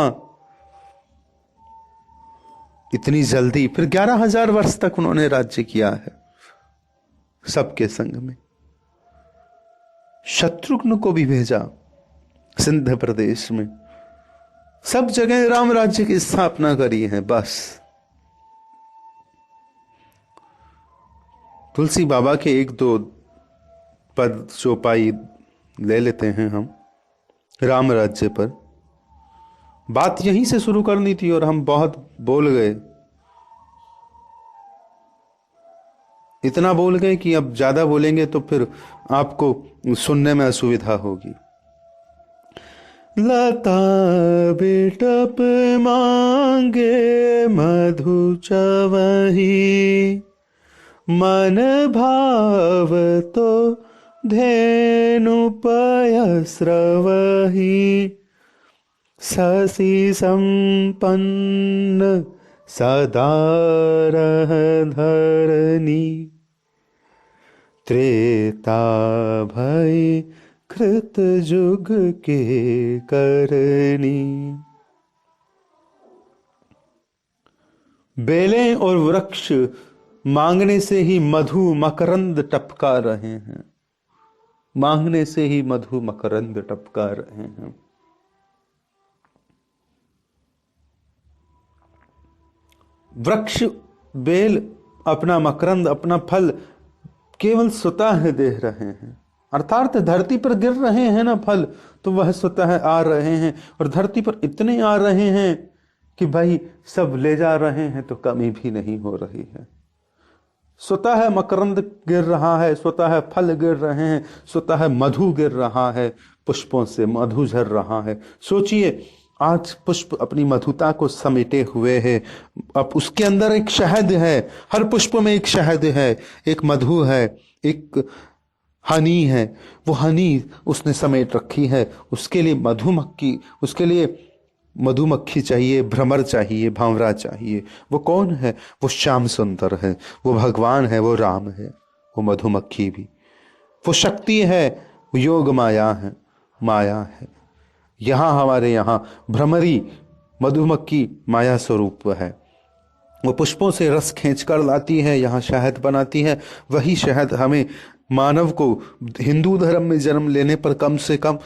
इतनी जल्दी, फिर 11,000 वर्ष तक उन्होंने राज्य किया है सबके संग में। शत्रुघ्न को भी भेजा सिंध प्रदेश में, सब जगह राम राज्य की स्थापना करी है। बस तुलसी बाबा के 1-2 पद चौपाई ले लेते हैं हम राम राज्य पर। बात यहीं से शुरू करनी थी और हम बहुत बोल गए, इतना बोल गए कि अब ज्यादा बोलेंगे तो फिर आपको सुनने में असुविधा होगी। लता बिटप मांगे मधु चवही, मन भाव तो धेनु पयस्रवही, शशि संपन्न सदा रह धरनी, त्रेता भय कृत जुग के करनी। बेलें और वृक्ष मांगने से ही मधु मकरंद टपका रहे हैं, मांगने से ही मधु मकरंद टपका रहे हैं। वृक्ष बेल अपना मकरंद, अपना फल केवल स्वतः दे रहे हैं, अर्थात धरती पर गिर रहे हैं ना फल, तो वह स्वतः आ रहे हैं। और धरती पर इतने आ रहे हैं कि भाई सब ले जा रहे हैं तो कमी भी नहीं हो रही है। स्वतः मकरंद गिर रहा है, स्वतः फल गिर रहे हैं, स्वतः मधु गिर रहा है, पुष्पों से मधु झर रहा है। सोचिए आज पुष्प अपनी मधुता को समेटे हुए है, अब उसके अंदर एक शहद है, हर पुष्प में एक शहद है, एक मधु है, एक हनी है। वो हनी उसने समेट रखी है। उसके लिए मधुमक्खी, उसके लिए मधुमक्खी चाहिए, भ्रमर चाहिए, भंवरा चाहिए। वो कौन है? वो श्याम सुंदर है, वो भगवान है, वो राम है, वो मधुमक्खी भी। वो शक्ति है, वो योग माया है, माया है। यहाँ हमारे यहाँ भ्रमरी मधुमक्खी माया स्वरूप है। वो पुष्पों से रस खींच कर लाती है, यहाँ शहद बनाती है। वही शहद हमें मानव को हिंदू धर्म में जन्म लेने पर कम से कम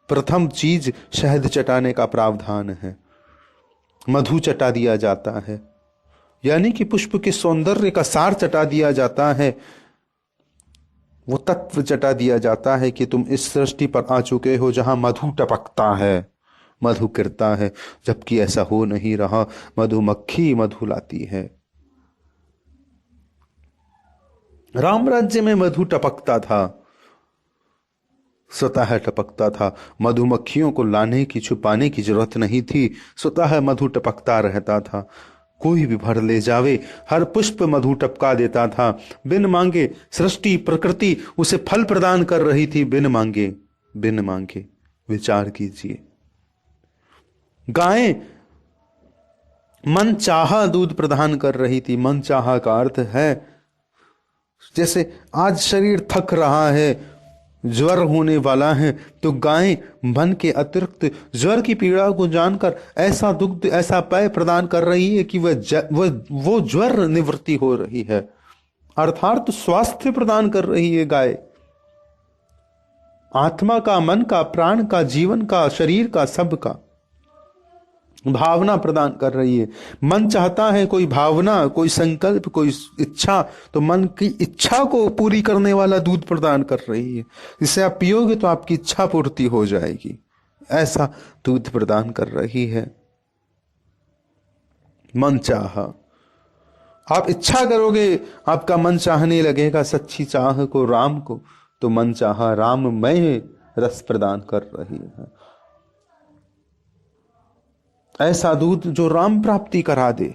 प्रथम चीज शहद चटाने का प्रावधान है। मधु चटा दिया जाता है, यानी कि पुष्प के सौंदर्य का सार चटा दिया जाता है। वो तत्व चटा दिया जाता है कि तुम इस सृष्टि पर आ चुके हो जहां मधु टपकता है, मधु गिरता है, जबकि ऐसा हो नहीं रहा। मधुमक्खी मधु लाती है। राम राज्य में मधु टपकता था, स्वतः टपकता था। मधुमक्खियों को लाने की छुपाने की जरूरत नहीं थी, स्वतः मधु टपकता रहता था। कोई भी भर ले जावे, हर पुष्प मधु टपका देता था बिन मांगे। सृष्टि प्रकृति उसे फल प्रदान कर रही थी बिन मांगे, बिन मांगे। विचार कीजिए, गायें मन चाहा दूध प्रदान कर रही थी। मन चाहा का अर्थ है जैसे आज शरीर थक रहा है, ज्वर होने वाला है, तो गायें मन के अतिरिक्त ज्वर की पीड़ा को जानकर ऐसा दुग्ध, ऐसा पेय प्रदान कर रही है कि वो ज्वर निवृत्ति हो रही है, अर्थात स्वास्थ्य प्रदान कर रही है गाय। आत्मा का, मन का, प्राण का, जीवन का, शरीर का, सब का भावना प्रदान कर रही है। मन चाहता है कोई भावना, कोई संकल्प, कोई इच्छा, तो मन की इच्छा को पूरी करने वाला दूध प्रदान कर रही है। जिसे आप पियोगे तो आपकी इच्छा पूर्ति हो जाएगी, ऐसा दूध प्रदान कर रही है। मन चाहा, आप इच्छा करोगे, आपका मन चाहने लगेगा सच्ची चाह को, राम को, तो मन चाहा राममय रस प्रदान कर रही है। ऐसा दूध जो राम प्राप्ति करा दे,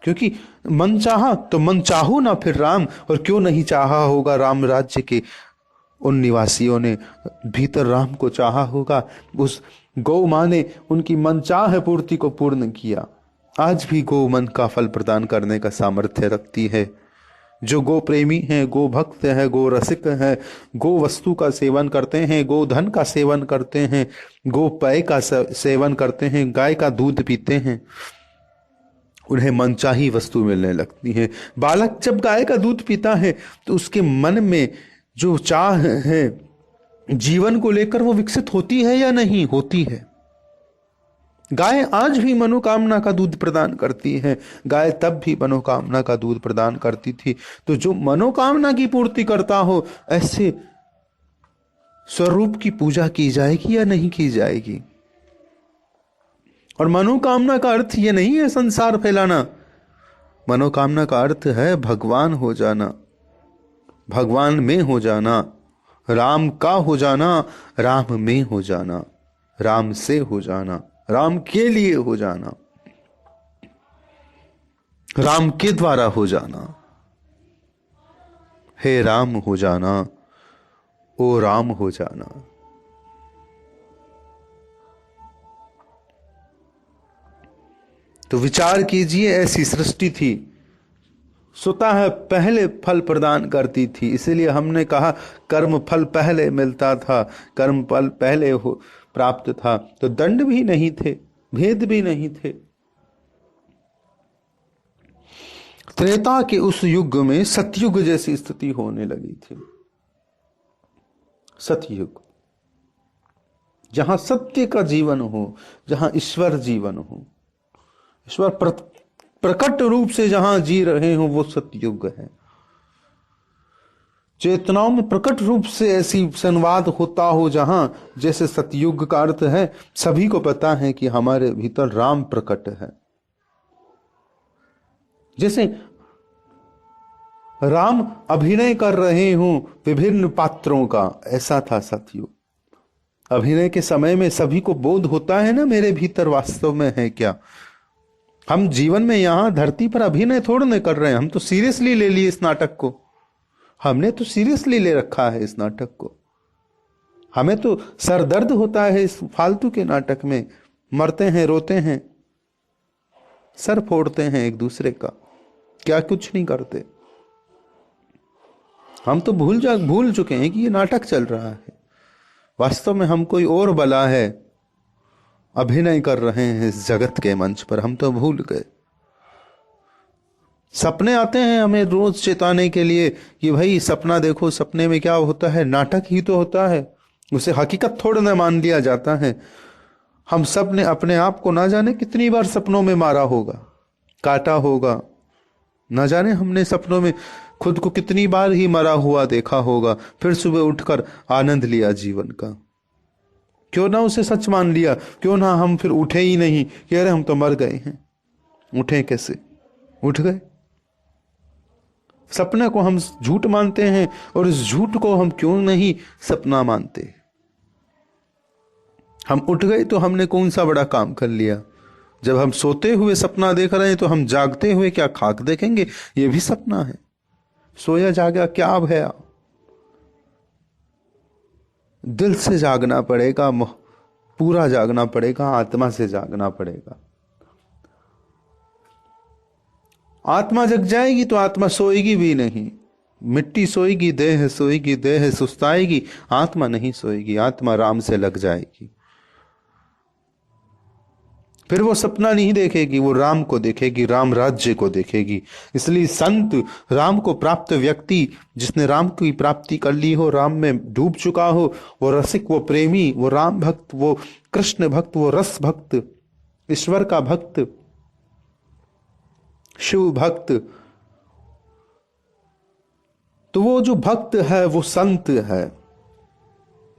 क्योंकि मन चाहा तो मन चाहो ना फिर राम। और क्यों नहीं चाहा होगा राम राज्य के उन निवासियों ने, भीतर राम को चाहा होगा। उस गौ मां ने उनकी मनचाह पूर्ति को पूर्ण किया। आज भी गौ मन का फल प्रदान करने का सामर्थ्य रखती है। जो गो प्रेमी हैं, गो भक्त हैं, गो रसिक हैं, गो वस्तु का सेवन करते हैं, गो धन का सेवन करते हैं, गो पेय का सेवन करते हैं, गाय का दूध पीते हैं, उन्हें मनचाही वस्तु मिलने लगती है। बालक जब गाय का दूध पीता है तो उसके मन में जो चाह है जीवन को लेकर, वो विकसित होती है या नहीं होती है। गाय आज भी मनोकामना का दूध प्रदान करती है। गाय तब भी मनोकामना का दूध प्रदान करती थी। तो जो मनोकामना की पूर्ति करता हो, ऐसे स्वरूप की पूजा की जाएगी या नहीं की जाएगी। और मनोकामना का अर्थ ये नहीं है संसार फैलाना। मनोकामना का अर्थ है भगवान हो जाना, भगवान में हो जाना, राम का हो जाना, राम में हो जाना, राम से हो जाना, राम के लिए हो जाना, राम के द्वारा हो जाना। हे राम हो जाना, ओ राम हो जाना। तो विचार कीजिए, ऐसी सृष्टि थी, स्वतः पहले फल प्रदान करती थी। इसीलिए हमने कहा कर्म फल पहले मिलता था, कर्म फल पहले हो प्राप्त था। तो दंड भी नहीं थे, भेद भी नहीं थे। त्रेता के उस युग में सतयुग जैसी स्थिति होने लगी थी। सतयुग, जहां सत्य का जीवन हो, जहां ईश्वर जीवन हो, ईश्वर प्रकट रूप से जहां जी रहे हो, वो सतयुग है। चेतनाओं में प्रकट रूप से ऐसी संवाद होता हो, जहां जैसे सतयुग का अर्थ है, सभी को पता है कि हमारे भीतर राम प्रकट है। जैसे राम अभिनय कर रहे हों विभिन्न पात्रों का, ऐसा था सतयुग। अभिनय के समय में सभी को बोध होता है ना, मेरे भीतर वास्तव में है क्या। हम जीवन में यहां धरती पर अभिनय थोड़ा नहीं कर रहे हैं, हम तो सीरियसली ले लिए इस नाटक को। हमने तो सीरियसली ले रखा है इस नाटक को। हमें तो सर दर्द होता है इस फालतू के नाटक में। मरते हैं, रोते हैं, सर फोड़ते हैं एक दूसरे का, क्या कुछ नहीं करते। हम तो भूल चुके हैं कि ये नाटक चल रहा है। वास्तव में हम कोई और बला है, अभिनय कर रहे हैं इस जगत के मंच पर, हम तो भूल गए। सपने आते हैं हमें रोज चेताने के लिए कि भाई सपना देखो, सपने में क्या होता है, नाटक ही तो होता है, उसे हकीकत थोड़ा ना मान लिया जाता है। हम सब ने अपने आप को ना जाने कितनी बार सपनों में मारा होगा, काटा होगा, ना जाने हमने सपनों में खुद को कितनी बार ही मरा हुआ देखा होगा, फिर सुबह उठकर आनंद लिया जीवन का। क्यों ना उसे सच मान लिया, क्यों ना हम फिर उठे ही नहीं कि अरे हम तो मर गए हैं। उठे कैसे? उठ गए। सपने को हम झूठ मानते हैं, और इस झूठ को हम क्यों नहीं सपना मानते। हम उठ गए तो हमने कौन सा बड़ा काम कर लिया। जब हम सोते हुए सपना देख रहे हैं तो हम जागते हुए क्या खाक देखेंगे? ये भी सपना है। सोया जागा क्या भया। दिल से जागना पड़ेगा, पूरा जागना पड़ेगा, आत्मा से जागना पड़ेगा। आत्मा जग जाएगी तो आत्मा सोएगी भी नहीं। मिट्टी सोएगी, देह सोएगी, देह सुस्ताएगी, आत्मा नहीं सोएगी। आत्मा राम से लग जाएगी। फिर वो सपना नहीं देखेगी, वो राम को देखेगी, राम राज्य को देखेगी। इसलिए संत, राम को प्राप्त व्यक्ति, जिसने राम की प्राप्ति कर ली हो, राम में डूब चुका हो, वो रसिक, वो प्रेमी, वो राम भक्त, वो कृष्ण भक्त, वो रस भक्त, ईश्वर का भक्त, शिव भक्त, तो वो जो भक्त है वो संत है,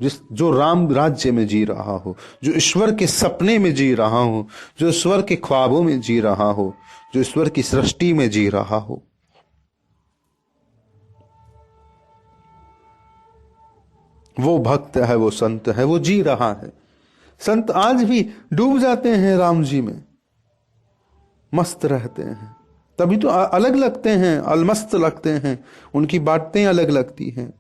जो राम राज्य में जी रहा हो, जो ईश्वर के सपने में जी रहा हो, जो ईश्वर के ख्वाबों में जी रहा हो, जो ईश्वर की सृष्टि में जी रहा हो। वो भक्त है, वो संत है, वो जी रहा है। संत आज भी डूब जाते हैं राम जी में, मस्त रहते हैं, तभी तो अलग लगते हैं, अलमस्त लगते हैं, उनकी बातें अलग लगती हैं।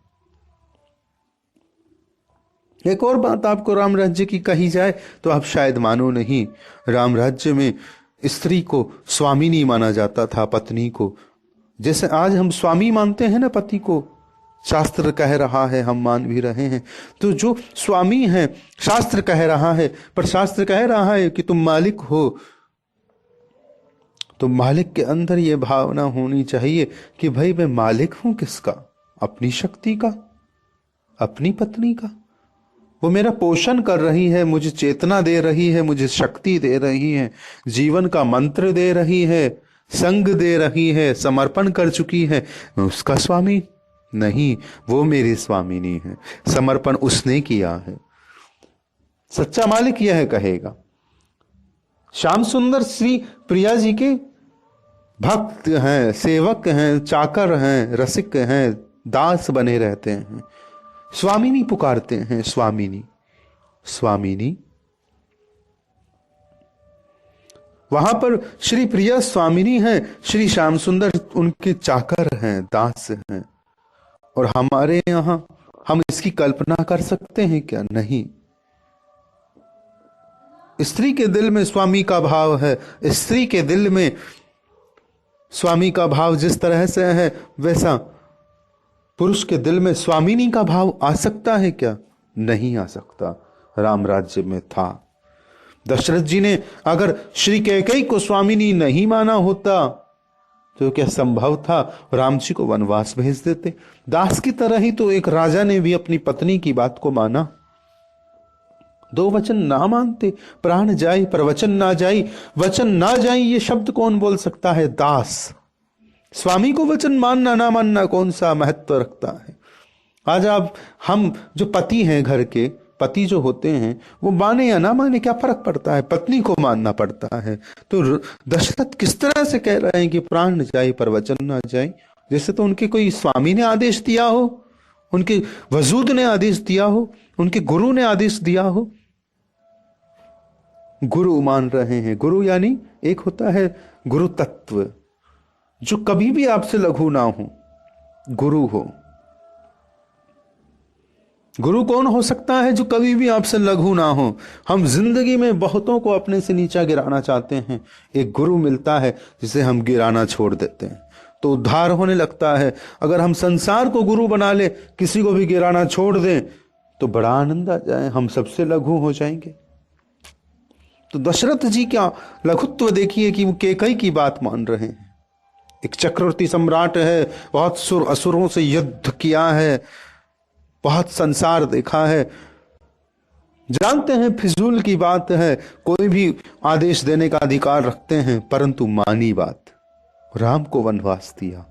एक और बात आपको राम राज्य की कही जाए तो आप शायद मानो नहीं। राम राज्य में स्त्री को स्वामिनी माना जाता था, पत्नी को। जैसे आज हम स्वामी मानते हैं ना पति को, शास्त्र कह रहा है, हम मान भी रहे हैं। तो जो स्वामी है, शास्त्र कह रहा है, पर शास्त्र कह रहा है कि तुम मालिक हो, तो मालिक के अंदर यह भावना होनी चाहिए कि भाई मैं मालिक हूं किसका? अपनी शक्ति का, अपनी पत्नी का। वो मेरा पोषण कर रही है, मुझे चेतना दे रही है, मुझे शक्ति दे रही है, जीवन का मंत्र दे रही है, संग दे रही है, समर्पण कर चुकी है। मैं उसका स्वामी नहीं, वो मेरी स्वामिनी है। समर्पण उसने किया है। सच्चा मालिक यह कहेगा। श्याम सुंदर श्री प्रिया जी के भक्त हैं, सेवक हैं, चाकर हैं, रसिक हैं, दास बने रहते हैं। स्वामिनी पुकारते हैं, स्वामिनी, स्वामिनी। वहां पर श्री प्रिया स्वामिनी है, श्री श्याम सुंदर उनके चाकर हैं, दास हैं। और हमारे यहां हम इसकी कल्पना कर सकते हैं क्या? नहीं। स्त्री के दिल में स्वामी का भाव है। स्त्री के दिल में स्वामी का भाव जिस तरह से है, वैसा पुरुष के दिल में स्वामिनी का भाव आ सकता है क्या? नहीं आ सकता। राम राज्य में था। दशरथ जी ने अगर श्री कैकेयी को स्वामिनी नहीं माना होता तो क्या संभव था राम जी को वनवास भेज देते? दास की तरह ही तो एक राजा ने भी अपनी पत्नी की बात को माना। दो वचन ना मानते, प्राण जाए पर वचन ना जाई। वचन ना जाए ये शब्द कौन बोल सकता है? दास। स्वामी को वचन मानना ना मानना कौन सा महत्व रखता है? आज आप, हम जो पति हैं, घर के पति जो होते हैं, वो माने या ना माने क्या फर्क पड़ता है? पत्नी को मानना पड़ता है। तो दशरथ किस तरह से कह रहे हैं कि प्राण जाए पर वचन ना जाए? जैसे तो उनके कोई स्वामी ने आदेश दिया हो, उनके वजूद ने आदेश दिया हो, उनके गुरु ने आदेश दिया हो। गुरु मान रहे हैं। गुरु यानी एक होता है गुरु तत्व, जो कभी भी आपसे लघु ना हो, गुरु हो। गुरु कौन हो सकता है? जो कभी भी आपसे लघु ना हो। हम जिंदगी में बहुतों को अपने से नीचा गिराना चाहते हैं, एक गुरु मिलता है जिसे हम गिराना छोड़ देते हैं तो उद्धार होने लगता है। अगर हम संसार को गुरु बना ले, किसी को भी गिराना छोड़ दें तो बड़ा आनंद आ जाए, हम सबसे लघु हो जाएंगे। तो दशरथ जी क्या लघुत्व देखिए कि वो कैकेयी की बात मान रहे हैं। एक चक्रवर्ती सम्राट है, बहुत असुरों से युद्ध किया है, बहुत संसार देखा है, जानते हैं फिजूल की बात है, कोई भी आदेश देने का अधिकार रखते हैं, परंतु मानी बात। राम को वनवास दिया,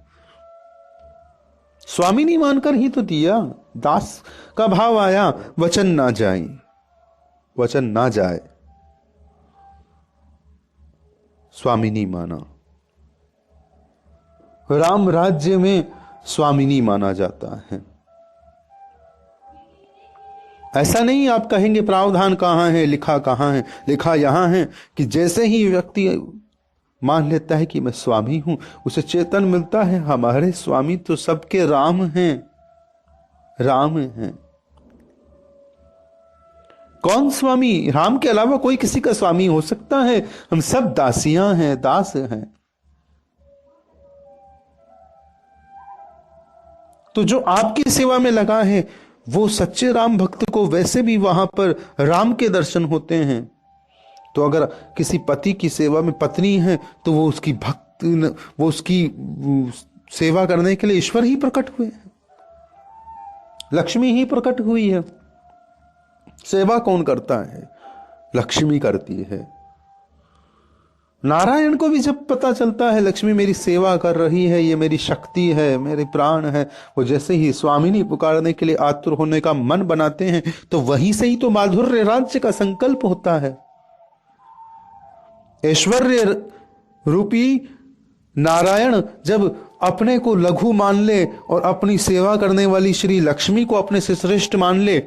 स्वामी नहीं मानकर ही तो दिया। दास का भाव आया, वचन ना जाए। वचन ना जाए, स्वामिनी माना। राम राज्य में स्वामिनी माना जाता है। ऐसा नहीं आप कहेंगे प्रावधान कहाँ है, लिखा कहाँ है, लिखा यहां है कि जैसे ही व्यक्ति मान लेता है कि मैं स्वामी हूं, उसे चेतन मिलता है हमारे स्वामी तो सबके राम हैं, राम हैं। कौन स्वामी? राम के अलावा कोई किसी का स्वामी हो सकता है? हम सब दासियां हैं, दास हैं। तो जो आपकी सेवा में लगा है वो सच्चे राम भक्त को वैसे भी वहां पर राम के दर्शन होते हैं। तो अगर किसी पति की सेवा में पत्नी है तो वो उसकी वो उसकी सेवा करने के लिए ईश्वर ही प्रकट हुए हैं, लक्ष्मी ही प्रकट हुई है। सेवा कौन करता है? लक्ष्मी करती है। नारायण को भी जब पता चलता है लक्ष्मी मेरी सेवा कर रही है, ये मेरी शक्ति है, मेरे प्राण है, वो जैसे ही स्वामिनी पुकारने के लिए आतुर होने का मन बनाते हैं तो वहीं से ही तो माधुर्य राज्य का संकल्प होता है। ऐश्वर्य रूपी नारायण जब अपने को लघु मान ले और अपनी सेवा करने वाली श्री लक्ष्मी को अपने से श्रेष्ठ मान ले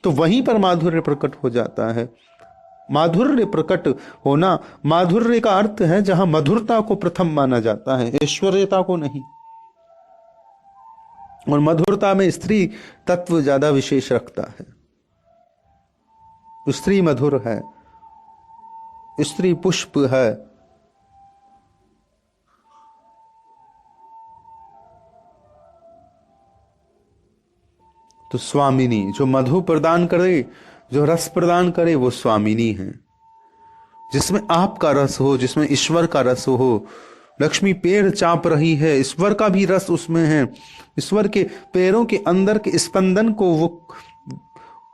तो वहीं पर माधुर्य प्रकट हो जाता है। माधुर्य प्रकट होना, माधुर्य का अर्थ है जहां मधुरता को प्रथम माना जाता है, ऐश्वर्यता को नहीं। और मधुरता में स्त्री तत्व ज्यादा विशेष रखता है। स्त्री मधुर है, स्त्री पुष्प है। तो स्वामिनी जो मधु प्रदान करे, जो रस प्रदान करे, वो स्वामिनी है। जिसमें आपका रस हो, जिसमें ईश्वर का रस हो। लक्ष्मी पैर चाप रही है, ईश्वर का भी रस उसमें है। ईश्वर के पैरों के अंदर के स्पंदन को वो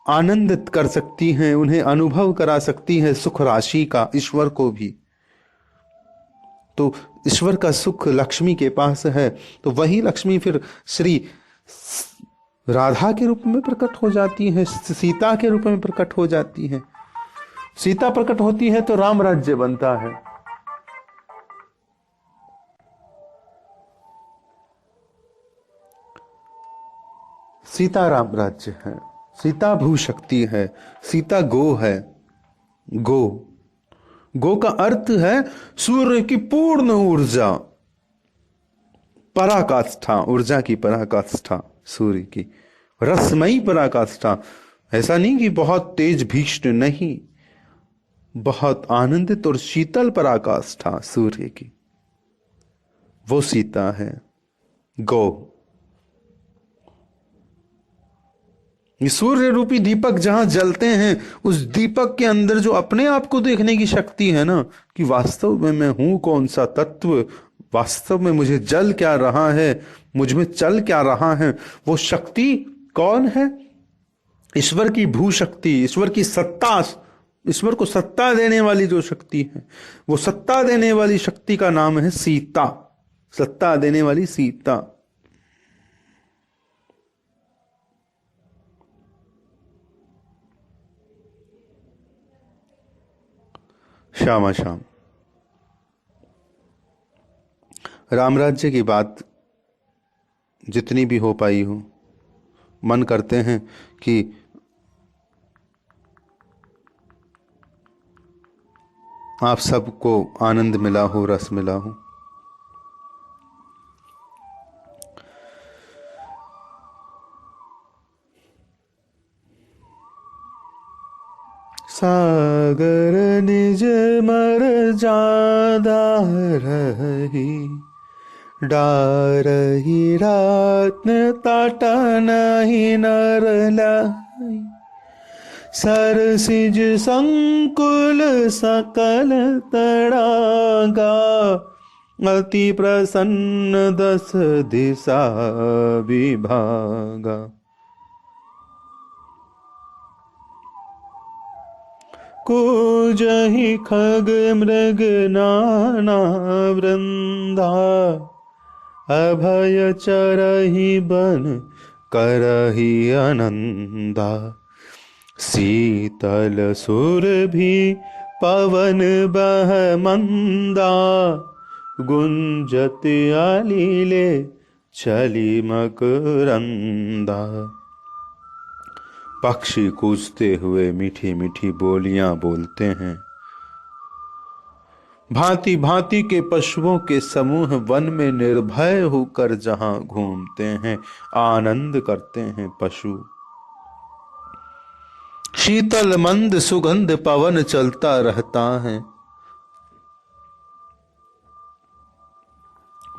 आनंदित कर सकती हैं, उन्हें अनुभव करा सकती है सुख राशि का, ईश्वर को भी। तो ईश्वर का सुख लक्ष्मी के पास है, तो वही लक्ष्मी फिर श्री राधा के रूप में प्रकट हो जाती है, सीता के रूप में प्रकट हो जाती है। सीता प्रकट होती है तो राम राज्य बनता है। सीता राम राज्य है, सीता भू शक्ति है, सीता गो है। गो, गो का अर्थ है सूर्य की पूर्ण ऊर्जा, पराकाष्ठा, ऊर्जा की पराकाष्ठा, सूर्य की रसमयी पराकाष्ठा। ऐसा नहीं कि बहुत तेज भीष्ण, नहीं, बहुत आनंदित और शीतल पराकाष्ठा सूर्य की, वो सीता है गौ। ये सूर्य रूपी दीपक जहां जलते हैं, उस दीपक के अंदर जो अपने आप को देखने की शक्ति है ना, कि वास्तव में मैं हूं कौन सा तत्व, वास्तव में मुझे जल क्या रहा है, मुझ में चल क्या रहा है, वो शक्ति कौन है? ईश्वर की भू शक्ति, ईश्वर की सत्ता, ईश्वर को सत्ता देने वाली जो शक्ति है, वो सत्ता देने वाली शक्ति का नाम है सीता। सत्ता देने वाली सीता। श्यामा श्याम। राम राज्य की बात जितनी भी हो पाई हो, मन करते हैं कि आप सबको आनंद मिला हो, रस मिला हो। सागर निज मर जादा रही, डारही रत्न ताटा नहीं नर लाई। सरसिज संकुल सकल तड़ागा, अति प्रसन्न दस दिशा विभागा। कूजहि खग मृग नाना वृंदा, अभय चरहि बन करहि आनंदा। शीतल सुरभि पवन बह मंदा, गुंजत आलीले चली मकरंदा। पक्षी कूजते हुए मीठी मीठी बोलियां बोलते हैं। भांति भांति के पशुओं के समूह वन में निर्भय होकर जहां घूमते हैं, आनंद करते हैं पशु। शीतल मंद सुगंध पवन चलता रहता है।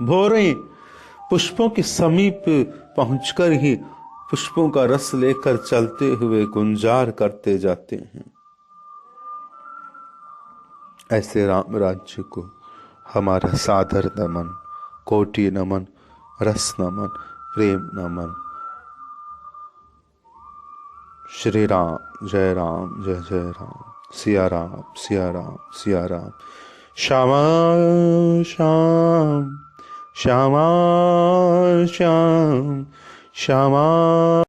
भौरे पुष्पों के समीप पहुंचकर ही पुष्पों का रस लेकर चलते हुए गुंजार करते जाते हैं। ऐसे राम राज्य को हमारा सादर नमन, कोटि नमन, रस नमन, प्रेम नमन। श्री राम जय जय राम, सिया राम सिया राम सिया राम। श्यामा श्याम श्यामा श्याम श्यामा।